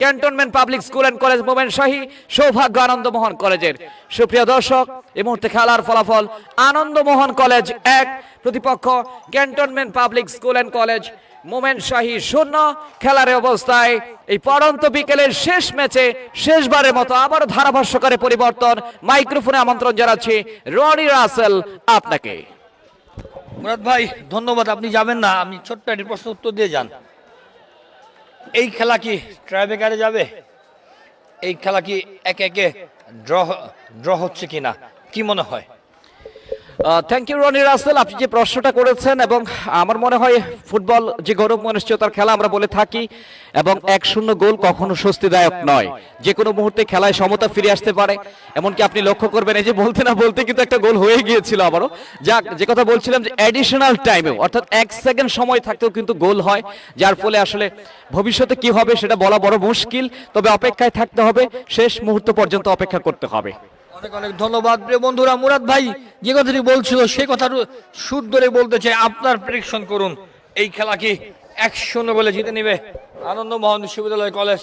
cantonment public school and college Momen Shahi, সৌভাগ্য আনন্দমোহন কলেজের। সুপ্রিয় দর্শক, এই মুহূর্তে খেলার ফলাফল আনন্দমোহন কলেজ 1, প্রতিপক্ষ cantonment public school and college Momen Shahi 0। খেলার অবস্থায় এই পড়ন্ত বিকেলের শেষ ম্যাচে শেষবারের মতো আবারও ধারাভাষ্যকারে পরিবর্তন, মাইক্রোফোনে আমন্ত্রণ জানাচ্ছি রনি রাসেল আপনাকে। মুরাদ ভাই ধন্যবাদ, আপনি যাবেন না, আমি ছোট্ট একটি প্রশ্ন উত্তর দিয়ে যান। এই খেলা কি ট্রাইব্রেকারে যাবে? এই খেলা কি একে একে ড্র হচ্ছে কিনা, কি মনে হয়? থ্যাংক ইউ রনি রাসেল, আপনি যে প্রশ্নটা করেছেন, এবং আমার মনে হয় ফুটবল যে গৌরব মনস্বতার খেলা আমরা বলে থাকি, এবং 1-0 গোল কখনো স্বস্তিদায়ক নয়, যে কোনো মুহূর্তে খেলায় সমতা ফিরে আসতে পারে। এমনকি আপনি লক্ষ্য করবেন, এই যে বলতে না বলতে কিন্তু একটা গোল হয়ে গিয়েছিল আবারও। যাক, যে কথা বলছিলাম যে অ্যাডিশনাল টাইমেও, অর্থাৎ 1 সেকেন্ড সময় থাকতেও কিন্তু গোল হয়, যার ফলে আসলে ভবিষ্যতে কি হবে সেটা বলা বড় মুশকিল। তবে অপেক্ষায় থাকতে হবে, শেষ মুহূর্ত পর্যন্ত অপেক্ষা করতে হবে। অনেক অনেক ধন্যবাদ প্রিয় বন্ধুরা। মুরাদ ভাই যে কথাটি বলছিল সেই কথাটা সুর ধরে বলতে চাই, আপনার প্রেডিকশন করুন, এই খেলা কি 1-0 বলে জিতে নিবে আনন্দমোহন বিশ্ববিদ্যালয় কলেজ,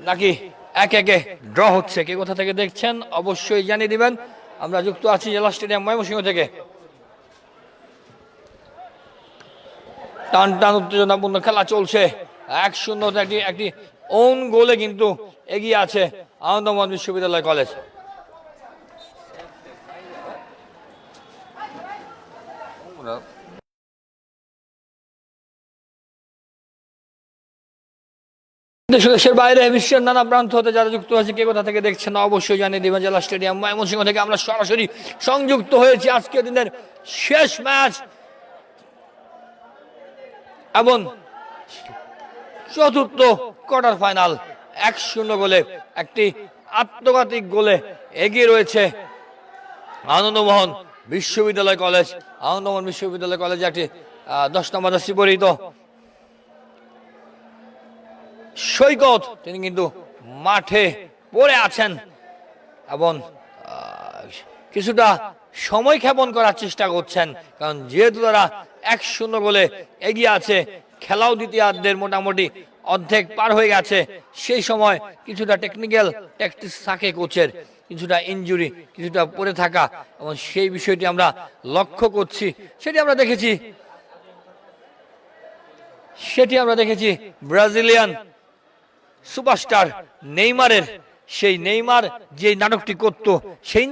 নাকি একে একে ড্র হচ্ছে? কে কোথা থেকে দেখছেন অবশ্যই জানিয়ে দিবেন। আমরা যুক্ত আছি জেলা স্টেডিয়াম ময়মনসিংহ থেকে। টান টান উত্তেজনাপূর্ণ খেলা চলছে, 1-0 একটি ওন গোলে কিন্তু এগিয়ে আছে আনন্দমোহন বিশ্ববিদ্যালয় কলেজ। দেশের বাইরে বিশ্বের নানা প্রান্ত হতে যারা যুক্ত আছে, কে কোথা থেকে দেখছেন অবশ্যই জানিয়ে দিবেন। জেলা স্টেডিয়াম ময়মনসিংহ থেকে আমরা সরাসরি সংযুক্ত হয়েছি আজকের দিনের শেষ ম্যাচ এবং চতুর্থ কোয়ার্টার ফাইনাল। 1-0 গোলে, একটি আত্মঘাতী গোলে এগিয়ে রয়েছে আনন্দমোহন বিশ্ববিদ্যালয় কলেজ। আনন্দমোহন বিশ্ববিদ্যালয় কলেজে একটি 10 নম্বর জার্সি পরিহিত সৈকত, তিনি কিন্তু মাঠে পড়ে আছেন এবং কিছুটা সময় ক্ষেপণ করার চেষ্টা করছেন, কারণ যেহেতু তারা 1-0 গোলে এগিয়ে আছে, খেলাও দ্বিতীয়ার্ধের মোটামুটি অর্ধেক পার হয়ে গেছে, সেই সময় কিছুটা টেকনিক্যাল ট্যাকটিক্স থাকে কোচের, কিছুটা ইনজুরি, কিছুটা পড়ে থাকা, এবং সেই বিষয়টি আমরা লক্ষ্য করছি। সেটি আমরা দেখেছি ব্রাজিলিয়ান সুপারস্টার নেইমারের, সেই নেইমার যে নাটকটি করত, সেই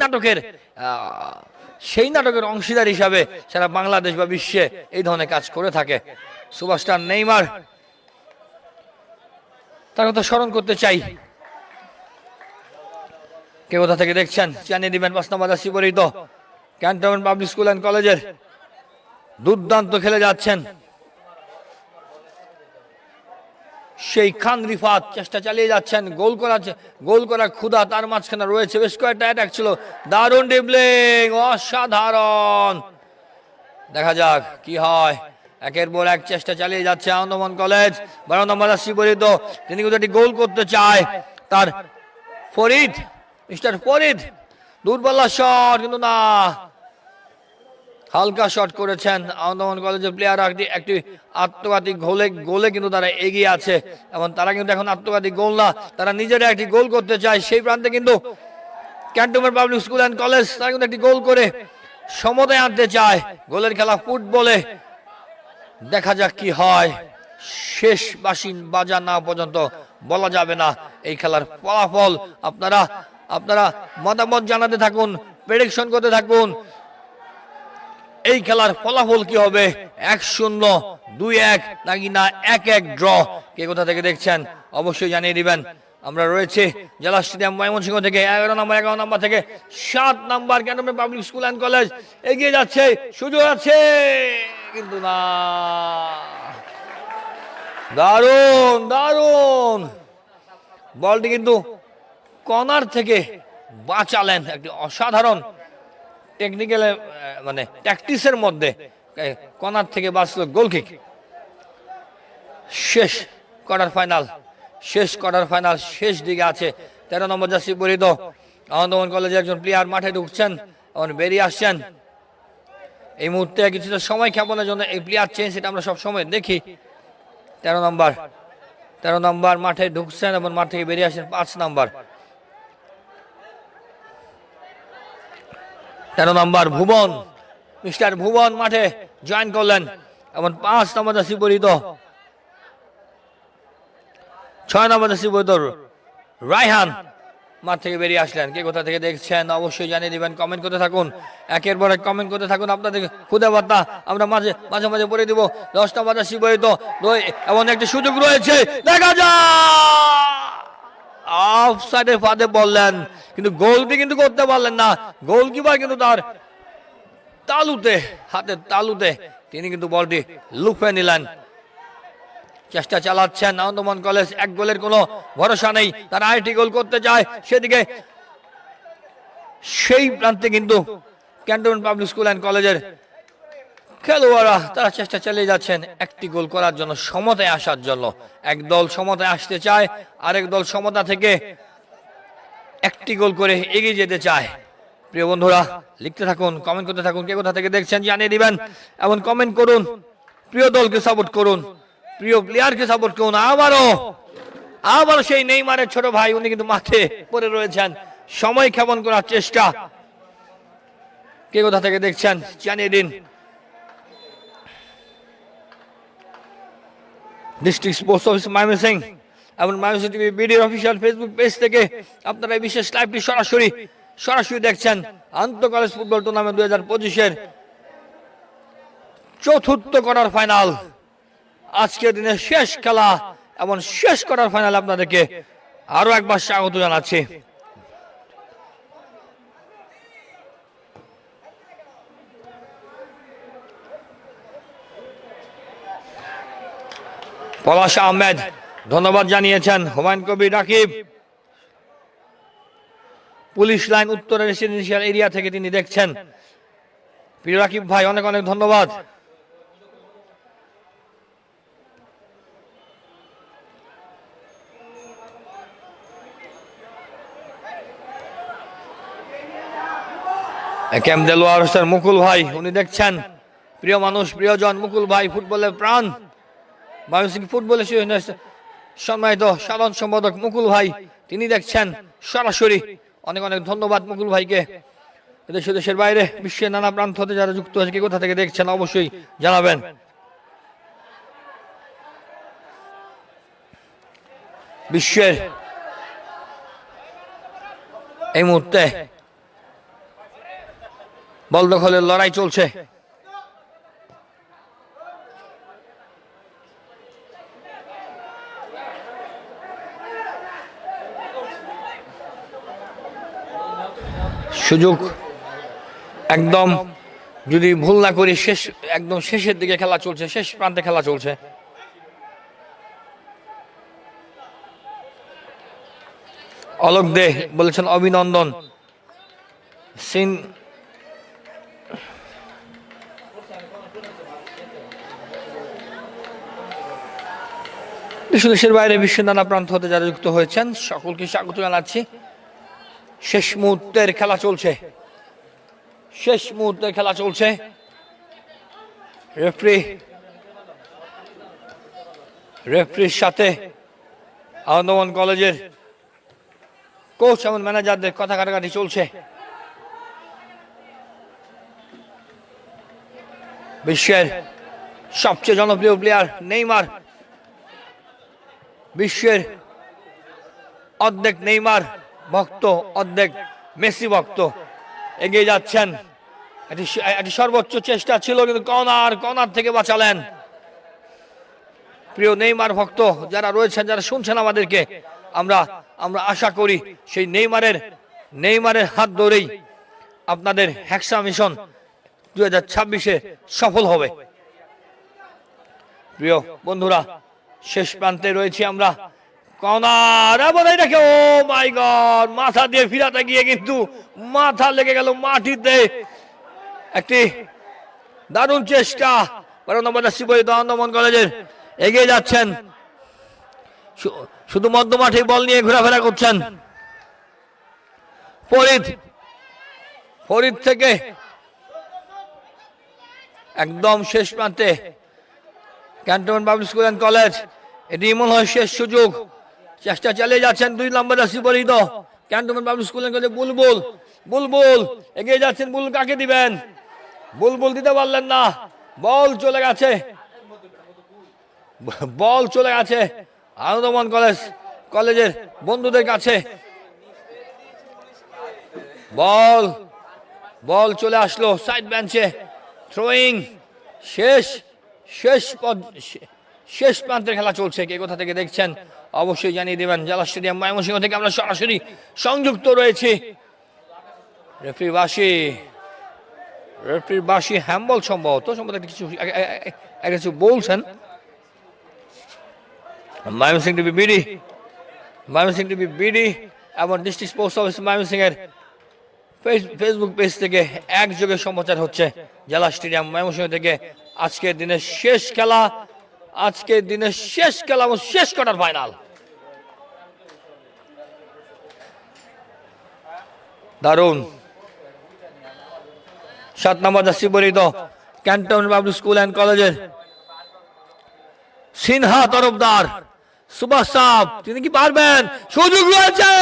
নাটকের অংশীদার হিসাবে সারা বাংলাদেশ বা বিশ্বে এই ধরনের কাজ করে থাকে সুপারস্টার নেইমার। তার কথা স্মরণ করতে চাই। কে কোথা থেকে দেখছেন জানিয়ে দিবেন। 5 নম্বর জার্সি পরিহিত ক্যান্টনমেন্ট পাবলিক স্কুল অ্যান্ড কলেজের দুর্দান্ত খেলে যাচ্ছেন সেই খান রিফাত, চেষ্টা চালিয়ে যাচ্ছেন, গোল করার ক্ষুধা তার মাঝখানে রয়েছে, বেশ কয়েকটা অ্যাটাক ছিল, দারুণ ড্রিবলিং, অসাধারণ। দেখা যাক কি হয়। একের পর এক চেষ্টা চালিয়ে যাচ্ছে আনন্দমোহন কলেজ। 12 নম্বর জার্সি পরিহিত, তিনি কিন্তু একটি গোল করতে চায়, তার মিস্টার ফরিদ দূরপাল্লা শট, কিন্তু না, হালকা শট করেছেন আনন্দমোহন কলেজের প্লেয়ার। একটি আত্মঘাতী গোলে কিন্তু তারা এগিয়ে আছে, এবং তারা কিন্তু এখন আত্মঘাতী গোল না, তারা নিজেরা একটি গোল করতে চায়। সেই প্রান্তে কিন্তু cantonment public school and college তারা কিন্তু একটি গোল করে সমতায় আনতে চায়। গোলের খেলা ফুটবলে, দেখা যাক কি হয়। শেষ বাঁশি বাজা না পর্যন্ত বলা যাবে না এই খেলার ফলাফল। আপনারা মতামত জানাতে থাকুন, প্রেডিকশন করতে থাকুন, এই খেলার ফলাফল কি হবে, 1-0, 2-1 নাকি না 1-1 ড্র। কে কোথা থেকে দেখছেন অবশ্যই জানিয়ে দিবেন। আমরা রয়েছে জেলা স্টেডিয়াম ময়মনসিংহ থেকে 11 নম্বর থেকে 7 নম্বর cantonment public school and college এগিয়ে যাচ্ছে, সুযোগ আছে কিন্তু না। দারুণ দারুণ বলটি কিন্তু কর্নার থেকে বাঁচালেন, একটি অসাধারণ টেকনিক্যাল মানে ট্যাকটিক্সের মধ্যে কর্নার থেকে বাঁচল গোলকিক। শেষ কোয়ার্টার ফাইনাল, শেষ দিকে আছে। 13 নম্বর জার্সি পরিহিত আনন্দমোহন কলেজের একজন প্লেয়ার মাঠে ঢুকছেন এবং বেরিয়ে আসছেন। এই মুহূর্তে কিছুটা সময় ক্ষেপণের জন্য এই প্লেয়ার চেঞ্জ, এটা আমরা সবসময় দেখি। 13 নম্বর মাঠে ঢুকছেন এবং মাঠ থেকে বেরিয়ে আসছেন 5 নম্বর। 13 নম্বর ভুবন, মিস্টার ভুবন মাঠে জয়েন করলেন এবং 5 নম্বর জার্সি পরিহিত 6 নম্বর জার্সি পরিহিত রায়হান মাঠ থেকে বেরিয়ে আসলেন। কে কোথা থেকে দেখছেন অবশ্যই জানিয়ে দিবেন, কমেন্ট করতে থাকুন, একের পর এক কমেন্ট করতে থাকুন। আপনাদের খুদে বার্তা আমরা মাঝে মাঝে পড়ে দিব। 10 নম্বর জার্সি পরিহিত এবং একটি সুযোগ রয়েছে, দেখা যায় অফসাইডের ফাঁদে বললেন, কিন্তু গোলটি কিন্তু করতে পারলেন না। গোলকিপার কিন্তু তার হাতের তালুতে তিনি কিন্তু বলটি লুফে নিলেন। চেষ্টা চালাচ্ছেন আনন্দমোহন কলেজ, 1 গোলের কোনো ভরসা নেই, তারা আরেকটি গোল করতে চায়। সেদিকে সেই প্রান্তে কিন্তু ক্যান্টনমেন্ট পাবলিক স্কুল অ্যান্ড কলেজের খেলোয়াড়রা তারা চেষ্টা চালিয়ে যাচ্ছেন একটি গোল করার জন্য, সমতায় আসার জন্য। এক দল সমতায় আসতে চায়, আরেক দল সমতা থেকে একটি গোল করে এগিয়ে যেতে চায়। প্রিয় বন্ধুরা লিখতে থাকুন, কমেন্ট করতে থাকুন, কে কোথা থেকে দেখছেন জানিয়ে দিবেন এবং কমেন্ট করুন। প্রিয় দলকে সাপোর্ট করুন, প্রিয় প্লেয়ারকে সাপোর্ট করুন। আবারও সেই নেইমারের ছোট ভাই, উনি কিন্তু মাঠে পড়ে রয়েছেন, সময় ক্ষেপণ করার চেষ্টা। কে কোথা থেকে দেখছেন জানিয়ে দিন। ডিস্ট্রিক্ট স্পোর্টস অফিস ময়মনসিংহ এবং ময়মনসিংহ টিভি বিডির অফিসিয়াল ফেসবুক পেজ থেকে আপনারা এই বিশেষ লাইভটি সরাসরি দেখছেন। আন্তঃ কলেজ ফুটবল টুর্নামেন্ট 2025-এর চতুর্থ কোয়ার্টার ফাইনাল, আজকের দিনের শেষ খেলা এবং শেষ কোয়ার্টার ফাইনাল আপনাদেরকে আরো একবার স্বাগত জানাচ্ছি। পলাশ আহমেদ ধন্যবাদ জানিয়েছেন। হুমায়ুন কবির রাকিব পুলিশ লাইন উত্তরের রেসিডেন্সিয়াল এরিয়া থেকে তিনি দেখছেন। প্রিয় রাকিব ভাই অনেক অনেক ধন্যবাদ। একেম দেলোয়ার হোসেন মুকুল ভাই উনি দেখছেন। প্রিয় মানুষ, প্রিয়জন মুকুল ভাই, ফুটবলের প্রাণ, ময়মনসিংহ ফুটবলের সম্মানিত সাধারণ সম্পাদক মুকুল ভাই, তিনি দেখছেন সরাসরি। অনেক অনেক ধন্যবাদ মুকুল ভাইকে। দেশের বাইরে বিশ্বের নানা প্রান্ত হতে যারা যুক্ত হয়েছে, কে কোথা থেকে দেখছেন অবশ্যই জানাবেন। বিশ্বের এই মুহূর্তে বল দখলের লড়াই চলছে। সুযোগ একদম যদি ভুল না করি একদম শেষের দিকে খেলা চলছে, শেষ প্রান্তে খেলা চলছে। অলোক দে বলেছেন অভিনন্দন। সিন দেশের বাইরে বিশ্বের নানা প্রান্ত হতে যারা যুক্ত হয়েছেন সকলকে স্বাগত জানাচ্ছি। শেষ মুহূর্তের খেলা চলছে। রেফারির সাথে আনন্দমোহন কলেজের কোচ এবং ম্যানেজারদের কথা কাটাকাটি চলছে। বিশ্বের সবচেয়ে জনপ্রিয় প্লেয়ার নেইমার, বিশ্বের অর্ধেক নেইমার ভক্ত, অর্ধেক মেসি ভক্ত, এগিয়ে যাচ্ছেন। এটি সর্বোচ্চ চেষ্টা ছিল, কিন্তু কর্নার থেকে বাঁচালেন। প্রিয় নেইমার ভক্ত যারা রয়েছেন, যারা শুনছেন আমাদেরকে, আমরা আমরা আশা করি সেই নেইমারের হাত ধরেই আপনাদের হেক্সা মিশন 2026-এ সফল হবে। প্রিয় বন্ধুরা, শেষ প্রান্তে রয়েছি আমরা। কর্নার এবং এটাকে ও মাই গড, মাথা দিয়ে ফিরাতে গিয়ে কিন্তু মাথা লেগে গেল মাটিতে। একটি দারুণ চেষ্টা, 12 নম্বর জার্সি পরিহিত আনন্দমোহন কলেজের এগিয়ে যাচ্ছেন, শুধু মধ্য মাঠে বল নিয়ে ঘোরাফেরা করছেন। ফরিদ থেকে একদম শেষ প্রান্তে cantonment public school and college, এটি মনে হয় শেষ সুযোগ। চেষ্টা চালিয়ে যাচ্ছেন 2 নম্বর জার্সি পরিহিত cantonment public school and college Bulbul এগিয়ে যাচ্ছেন। বুলবুল কাকে দিবেন? বুলবুল দিতে পারলেন না, বল চলে গেছে আনন্দমোহন কলেজের বন্ধুদের কাছে। বল চলে আসলো সাইড বেঞ্চে। থ্রোয়িং, শেষ প্রান্তের খেলা চলছে। কে কোথা থেকে দেখছেন অবশ্যই জানিয়ে দেবেন। জেলা স্টেডিয়াম ময়মনসিংহ থেকে আমরা সরাসরি সংযুক্ত রয়েছি। রেফারির বাঁশি হ্যাম্বল সম্ভবত কিছু বলছেন। ময়মনসিংহ টিভি বিডি এবং ডিস্ট্রিক্ট পোস্ট অফিস ময়মনসিংহ এর ফেসবুক পেজ থেকে একযোগে সম্প্রচার হচ্ছে জেলা স্টেডিয়াম ময়মনসিংহ থেকে আজকের দিনের শেষ খেলা এবং শেষ কোয়ার্টার ফাইনাল। দারুণ 7 নম্বর জার্সি পরিহিত ক্যান্টনমেন্ট পাবলিক স্কুল অ্যান্ড কলেজের সিনহা তরফদার সুভাষ সাহ, তিনি কি পারবেন? সুযোগ রয়েছে,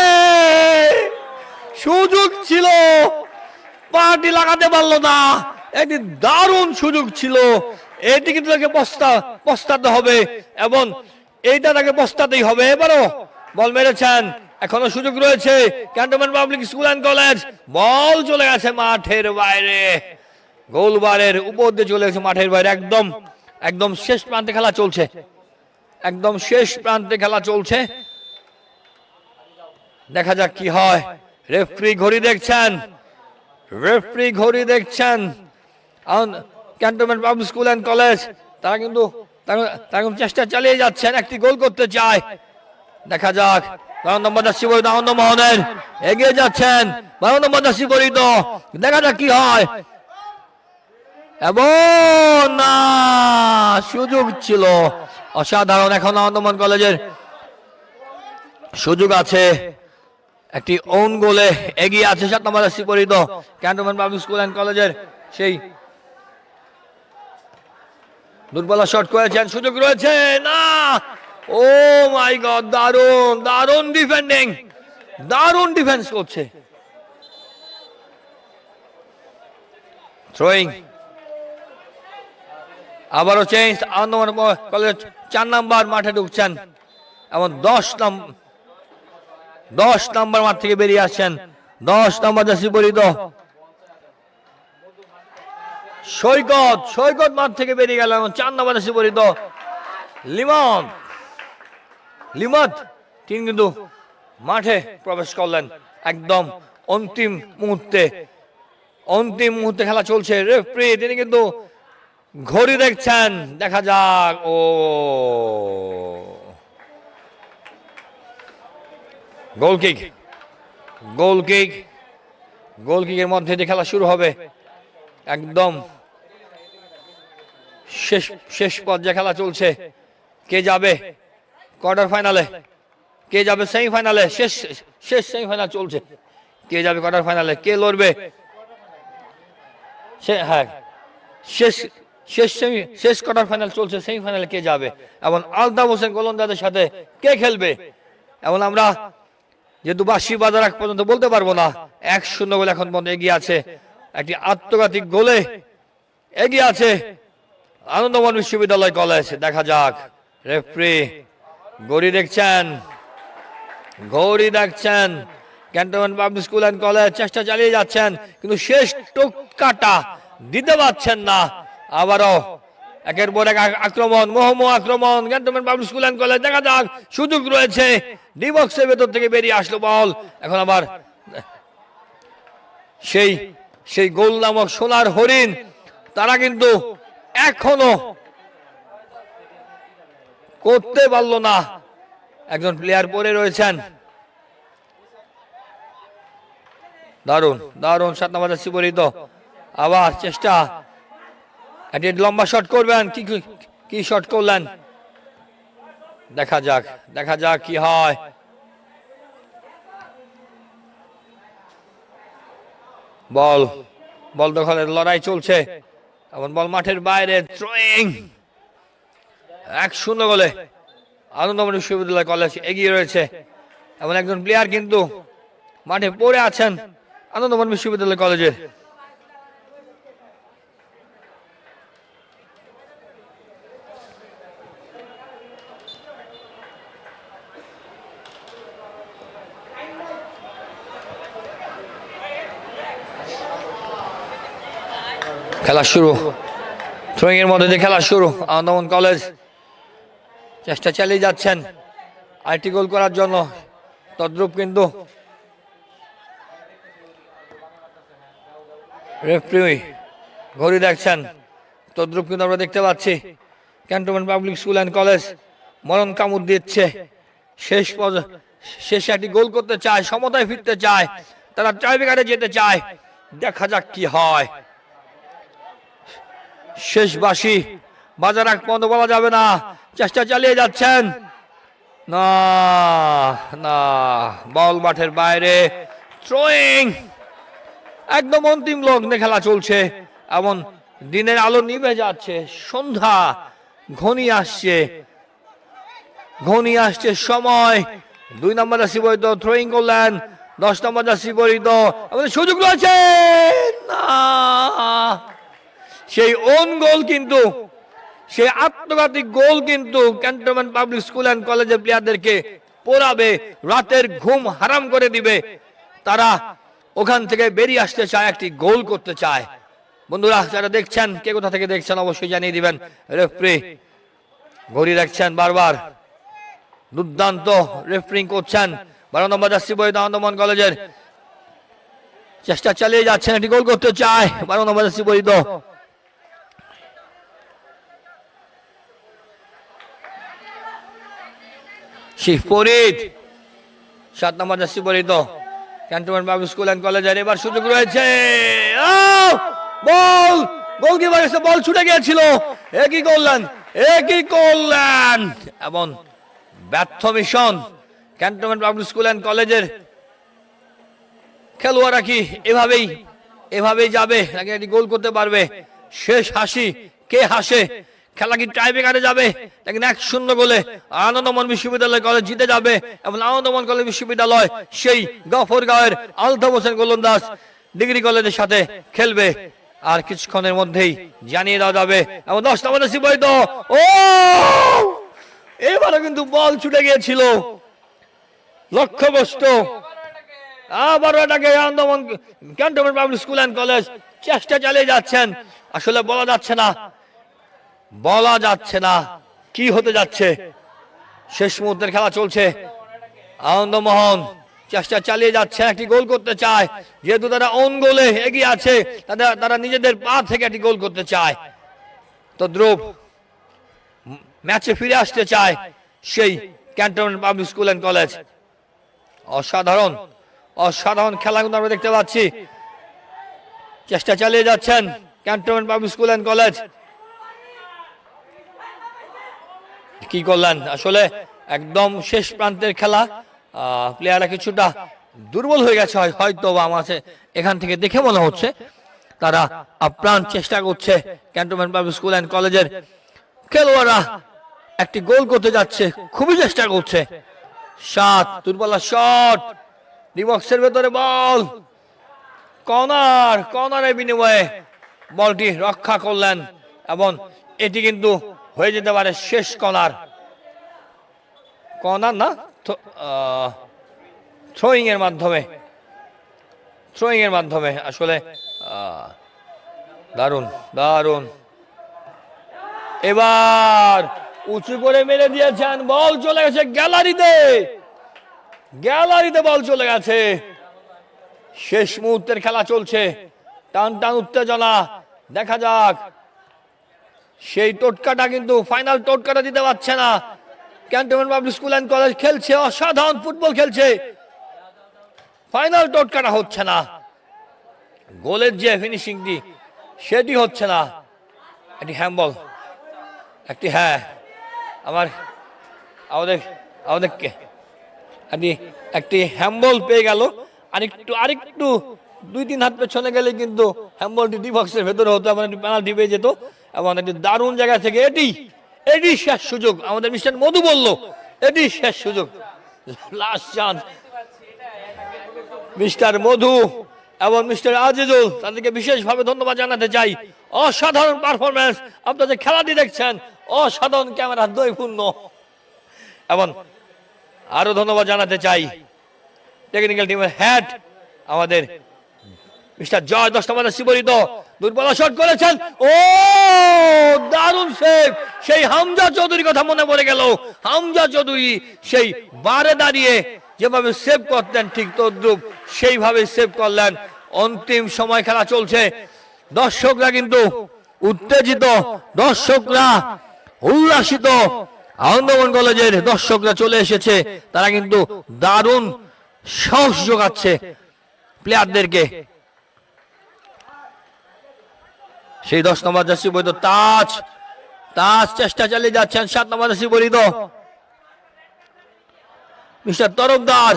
সুযোগ ছিল, পার্টি লাগাতে পারলো না। একটি দারুণ সুযোগ ছিল, এটি কিন্তু তাকে পস্তাতে হবে এবং এইটা তাকে পস্তাতেই হবে। এবারও বল মেরেছেন, এখনো সুযোগ রয়েছে cantonment public school and college. Ball চলে গেছে মাঠের বাইরে, গোলবারের উপর দিয়ে চলে গেছে মাঠের বাইরে। একদম শেষ প্রান্তে খেলা চলছে, দেখা যাক কি হয়। রেফারি ঘড়ি দেখছেন cantonment public school and college, তারা কিন্তু চেষ্টা চালিয়ে যাচ্ছেন, একটি গোল করতে চায়। দেখা যাক 12 নম্বর জার্সি পরিহিত আনন্দমোহনের এগিয়ে যাচ্ছেন, 12 নম্বর জার্সি পরিহিত, দেখা যাক কি হয়। এবং না, সুযোগ ছিল অসাধারণ। এখন আনন্দমোহন কলেজের সুযোগ আছে, একটি ওন গোলে এগিয়ে আছে 7 নম্বর জার্সি পরিহিত ক্যান্টনমেন্ট পাবলিক স্কুল অ্যান্ড কলেজের। সেই দুর্বল শট করেছেন, সুযোগ রয়েছে না। ও মাই গড, দারুণ ডিফেন্স করছে। থ্রোয়িং, আবারও চেঞ্জ। আনন্দমোহন কলেজ 4 নম্বর মাঠে ঢুকছেন এবং 10 নম্বর মাঠ থেকে বেরিয়ে আসছেন 10 নম্বর জার্সি পরিহিত সৈকত মাঠ থেকে বেরিয়ে গেল এবং 4 নম্বর জার্সি পরিহিত লিমত তিনি কিন্তু মাঠে প্রবেশ করলেন একদম অন্তিম মুহূর্তে খেলা চলছে। রেফারি তিনি কিন্তু ঘড়ি দেখছেন, দেখা যাক। ও গোল কিকের মধ্যে দিয়ে খেলা শুরু হবে। একদম শেষ পর্যায়ে খেলা চলছে। কে যাবে কোয়ার্টার ফাইনালে, কে যাবে সেমিফাইনালে? শেষ সেমিফাইনাল চলছে, কে যাবে কোয়ার্টার ফাইনালে, কে লড়বে? শেষ কোয়ার্টার ফাইনাল চলছে, সেমিফাইনালে কে যাবে এবং আলতাফ হোসেন গোলন্দাজের সাথে কে খেলবে? এবং আমরা যেহেতু বাঁশি বাজার আগ পর্যন্ত বলতে পারবো না, 1-0 গোল এখন পর্যন্ত এগিয়ে আছে, একটি আত্মঘাতী গোলে এগিয়ে আছে আনন্দমোহন বিশ্ববিদ্যালয় কলেজ। দেখা যাক, রেফারি ঘড়ি দেখছেন cantonment public school and college চেষ্টা চালিয়ে যাচ্ছেন, কিন্তু শেষ টোক্কাটা দিতে পারছেন না। আবারও একের পর এক আক্রমণ, মোহমোহ আক্রমণ cantonment public school and college. দেখা যাক, সুযোগ রয়েছে, ডি বক্সের ভেতর থেকে বেরিয়ে আসলো বল। এখন আবার সেই গোল নামক সোনার হরিণ, তারা কিন্তু এখনো করতে পারলো না। একজন প্লেয়ার পড়ে রয়েছেন। দারুণ দারুণ 7 নম্বর জার্সি পরিহিত, আবার চেষ্টা, একটি লম্বা শট করবেন, কি শট করলেন, দেখা যাক কি হয়। বল দখলের লড়াই চলছে, এমন বল মাঠের বাইরে, থ্রোয়িং। 1-0 গোলে আনন্দমোহন বিশ্ববিদ্যালয় কলেজ এগিয়ে রয়েছে। এমন একজন প্লেয়ার কিন্তু মাঠে পড়ে আছেন আনন্দমোহন বিশ্ববিদ্যালয় কলেজের। খেলা শুরু, থ্রোয়িং এর মধ্যে দিয়ে খেলা শুরু। আনন্দমোহন কলেজ চেষ্টা চালিয়ে যাচ্ছেন আরেকটি গোল করার জন্য। তদ্রুপ কিন্তু রেফারি ঘড়ি দেখছেন, তদ্রুপ কিন্তু আমরা দেখতে পাচ্ছি cantonment public school and college মরণ কামড় দিচ্ছে। শেষে একটি গোল করতে চায়, সমতায় ফিরতে চায়, তারা টাইব্রেকারে যেতে চায়। দেখা যাক কি হয়। শেষ বাঁশি বাজার আগ পর্যন্ত বলা যাবে না, চেষ্টা চালিয়ে যাচ্ছেন। না না, বল মাঠের বাইরে, থ্রোয়িং। একদম অন্তিম লগ্নে খেলা চলছে, এমন দিনের আলো নিভে যাচ্ছে, সন্ধ্যা ঘনিয়ে আসছে সময়। 2 নম্বর জার্সি পরিহিত থ্রোয়িং করলেন, 10 নম্বর জার্সি পরিহিত, আমাদের সুযোগ রয়েছে না। সেই ওন গোল কিন্তু, সেই আত্মঘাতী গোল কিন্তু ক্যান্টনমেন্ট পাবলিক স্কুল অ্যান্ড কলেজের প্লেয়ারদেরকে পোড়াবে, রাতের ঘুম হারাম করে দিবে। তারা ওখান থেকে বেরিয়ে আসতে চায়, একটি গোল করতে চায়। বন্ধুরা যারা দেখছেন, কে কোথা থেকে দেখছেন অবশ্যই জানিয়ে দিবেন। রেফারি ঘড়ি রাখছেন বারবার, দুর্দান্ত রেফারিং করছেন। 12 নম্বর জার্সি পরিহিত আনন্দমোহন কলেজের চেষ্টা চালিয়ে যাচ্ছেন, একটি গোল করতে চায় 12 নম্বর জার্সি পরিহিত। শিবপুরিত 7 নম্বর জার্সি পরিহিত ক্যান্টনমেন্ট পাবলিক স্কুল অ্যান্ড কলেজের এবার সুযোগ রয়েছে। বল গোলকিপার এসে বল ছুটে গিয়েছিল, একই করলেন এবং ব্যর্থ mission cantonment public school and কলেজের খেলোয়াড়রা কি এভাবেই যাবে নাকি একটি গোল করতে পারবে? শেষ হাসি, কে হাসে? খেলা কি টাইব্রেকারে যাবে নাকি 1-0 গোলে আনন্দমোহন বিশ্ববিদ্যালয় কলেজ জিতে যাবে এবং আনন্দমোহন কলেজ বিশ্ববিদ্যালয় সেই গফরগাঁওয়ের আলতাফ হোসেন গোলন্দাজ ডিগ্রি কলেজের সাথে খেলবে। আর কিছুক্ষণের মধ্যেই জানিয়ে দেওয়া যাবে। এবং 10 নম্বর জার্সি পরিহিত, ও এবারও কিন্তু বল ছুটে গিয়েছিল লক্ষ্যবস্তু। আবারও এটাকে Ananda Mohan cantonment public school and college চেষ্টা চালিয়ে যাচ্ছেন। আসলে বলা যাচ্ছে না কি হতে যাচ্ছে। শেষ মুহূর্তের খেলা চলছে, আনন্দমোহন চেষ্টা চালিয়ে যাচ্ছে, একটি গোল করতে চায়। যেহেতু তারা ওন গোলে এগিয়ে আছে, তারা নিজেদের পা থেকে একটি গোল করতে চায়। তদ্রুপ ম্যাচে ফিরে আসতে চায় সেই cantonment public school and college. অসাধারণ খেলা কিন্তু আমরা দেখতে পাচ্ছি। চেষ্টা চালিয়ে যাচ্ছেন cantonment public school and college. কি করলেন? আসলে একদম শেষ প্রান্তের খেলা, প্লেয়াররা কিছুটা দুর্বল হয়ে গেছে হয়তো, বা আমার এখান থেকে দেখে মনে হচ্ছে তারা আপ্রাণ চেষ্টা করছে। ক্যান্টনমেন্ট পাবলিক স্কুল অ্যান্ড কলেজের খেলোয়াড়রা একটি গোল করতে যাচ্ছে, খুবই চেষ্টা করছে। দূরপাল্লা শট, ডি বক্সের ভেতরে বল, কর্নারের বিনিময়ে বলটি রক্ষা করলেন এবং এটি কিন্তু হয়ে যেতে পারে শেষ কর্নার না, থ্রোয়িং এর মাধ্যমে। আসলে দারুণ এবার উঁচু করে মেরে দিয়েছেন, বল চলে গেছে গ্যালারিতে, গ্যালারিতে বল চলে গেছে। শেষ মুহূর্তের খেলা চলছে, টান টান উত্তেজনা, দেখা যাক সেই টোটকাটা, কিন্তু ফাইনাল টোটকাটা দিতে পারছে না। Cantonment public school and college খেলছে, অসাধারণ ফুটবল খেলছে, ফাইনাল টোটকাটা হচ্ছে না, গোলের যে ফিনিশিংটি সেটি হচ্ছে না। একটি হ্যান্ডবল, একটি আমাদেরকে একটি হ্যান্ডবল পেয়ে গেল। আরেকটু 2-3 হাত পেছনে গেলে কিন্তু হ্যান্ডবলটি ডিবক্সের ভেতরে হতো, এবং একটি পেনাল্টি পেয়ে যেত। এবং একটি দারুণ জায়গা থেকে এটি শেষ সুযোগ, আমাদের মিস্টার মধু বলল এটি শেষ সুযোগ, লাস্ট চান্স। মিস্টার মধু এবং মিস্টার আজিজুল, তাদেরকে বিশেষভাবে ধন্যবাদ জানাতে চাই। অসাধারণ পারফরমেন্স, আপনাদের খেলাটি দেখছেন, অসাধারণ ক্যামেরা দৈপূর্ণ। এবং আরো ধন্যবাদ জানাতে চাই টেকনিক্যাল টিমের হেড আমাদের মিস্টার জয়, 10 নম্বরের শিবরিত দুর্বল শট করেছেন, ও দারুণ সেভ। সেই হামজা চৌধুরীর কথা মনে পড়ে গেল, হামজা চৌধুরী সেই বারে দাঁড়িয়ে যেভাবে সেভ করতেন ঠিক তদ্রুপ সেইভাবে সেভ করলেন। অন্তিম সময় খেলা চলছে, দর্শকরা কিন্তু উত্তেজিত, দর্শকরা উল্লাসিত। আনন্দমোহন কলেজের দর্শকরা চলে এসেছে, তারা কিন্তু দারুণ সাহস যোগাচ্ছে প্লেয়ারদেরকে। সেই 10 নম্বর জার্সি পরিহিত তাজ চেষ্টা চালিয়ে যাচ্ছেন। 7 নম্বর জার্সি পরিহিত মিস্টার তরফদার,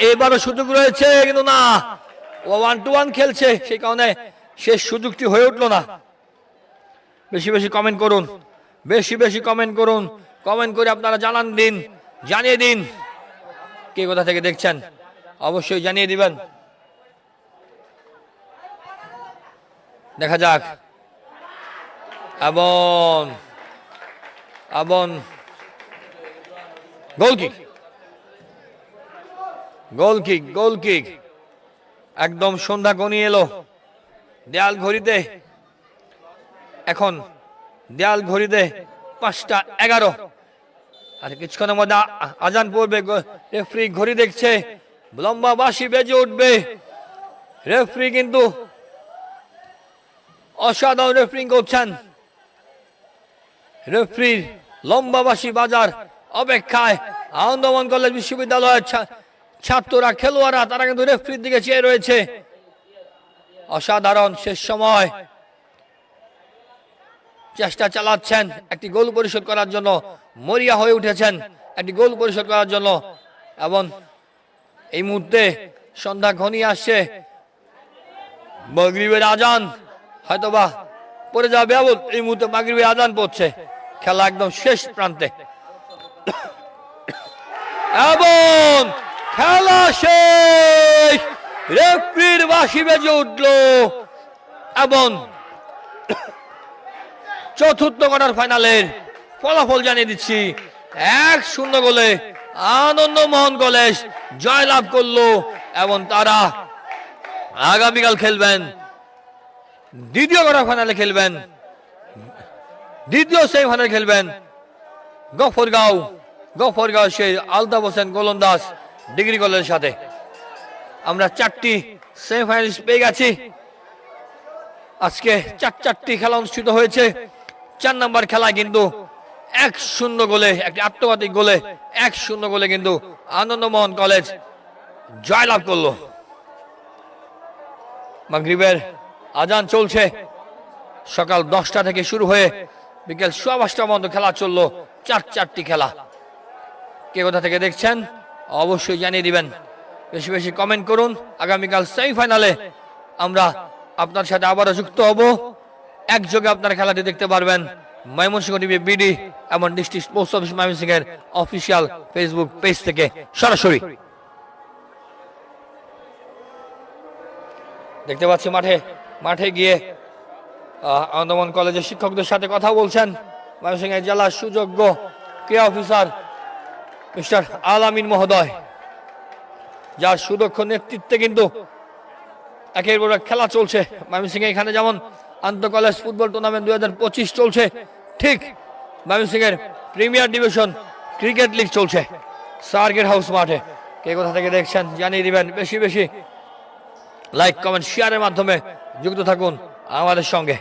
এবারও সুযোগ রয়েছে, কিন্তু না, ও 1-1 খেলছে, সেই কারণে শেষ সুযোগটি হয়ে উঠলো না। বেশি বেশি কমেন্ট করুন, বেশি কমেন্ট করুন, কমেন্ট করে আপনারা জানিয়ে দিন কে কোথা থেকে দেখছেন, অবশ্যই জানিয়ে দিবেন। দেখা যাক, এবং গোল কিক একদম সন্ধ্যা ঘনিয়ে এলো। দেয়াল ঘড়িতে এখন 5:11, আর কিছুক্ষণের মধ্যে আজান পড়বে। রেফারি ঘড়ি দেখছে, লম্বা বাঁশি বেজে উঠবে। রেফারি কিন্তু অসাধারণ রেফারিং করছেন, রেফারির লম্বা বাঁশি বাজার অপেক্ষায় আনন্দমোহন কলেজ বিশ্ববিদ্যালয়ের ছাত্ররা, খেলোয়াড়রা, তারা কিন্তু রেফারির দিকে চেয়ে রয়েছে। অসাধারণ শেষ সময় চেষ্টা চালাচ্ছেন একটি গোল পরিশোধ করার জন্য, মরিয়া হয়ে উঠেছেন একটি গোল পরিশোধ করার জন্য। এবং এই মুহূর্তে সন্ধ্যা ঘনিয়ে আসছে, মাগরিবের আজান হয়তোবা পড়ে যাবে, এই মুহূর্তে মাগরিবের আজান পড়ছে, খেলা একদম শেষ প্রান্তে, এবং খেলা শেষ। রেফারির বাঁশি বেজে উঠল, এবং চতুর্থ কোয়ার্টার ফাইনালের ফলাফল জানিয়ে দিচ্ছি। 1-0 গোলে আনন্দমোহন কলেজ জয়লাভ করলো, এবং তারা আগামীকাল খেলবেন দ্বিতীয় কোয়ার্টার ফাইনালে, দ্বিতীয় সেমিফাইনালে খেলবেন গফরগাঁও সেই আলতাফ হোসেন গোলন্দাজ ডিগ্রি কলেজের সাথে। আমরা 4টি সেমিফাইনালিস্ট পেয়ে গেছি। আজকে 4টি খেলা অনুষ্ঠিত হয়েছে। 4 নম্বর খেলায় কিন্তু 1-0 গোলে, একটি আত্মঘাতী গোলে 1-0 গোলে কিন্তু আনন্দমোহন কলেজ জয়লাভ করলো। মাগরিবের আজান চলছে, সকাল 10টা থেকে শুরু হয়ে বিকেল 5:15 পর্যন্ত খেলা চললো। 4টি খেলা, কে কোথা থেকে দেখছেন অবশ্যই জানিয়ে দিবেন, বেশি কমেন্ট করুন। আগামীকাল সেমিফাইনালে আমরা আপনার সাথে আবারও যুক্ত হব, একযোগে আপনারা খেলাটি দেখতে পারবেন ময়মনসিংহ টিভি বিডি এবং ডিস্ট্রিক্ট স্পোর্টস অফিস ময়মনসিংহের অফিসিয়াল ফেসবুক পেজ থেকে সরাসরি। দেখতে পাচ্ছি মাঠে গিয়ে আনন্দমোহন কলেজের শিক্ষকদের সাথে কথা বলছেন ময়মনসিংহের জেলার সুযোগ্য ক্রীড়া অফিসার মিস্টার আলামিন মহোদয়, যার সুদক্ষ নেতৃত্বে কিন্তু একের পর এক খেলা চলছে ময়মনসিংহে। এখানে যেমন আন্তঃ কলেজ ফুটবল টুর্নামেন্ট 2025 চলছে, ঠিক ময়মনসিংহের প্রিমিয়ার ডিভিশন ক্রিকেট লিগ চলছে সার্কিট হাউস মাঠে। কে কোথা থেকে দেখছেন জানিয়ে দিবেন, বেশি বেশি লাইক কমেন্ট শেয়ারের মাধ্যমে যুক্ত থাকুন আমাদের সঙ্গে।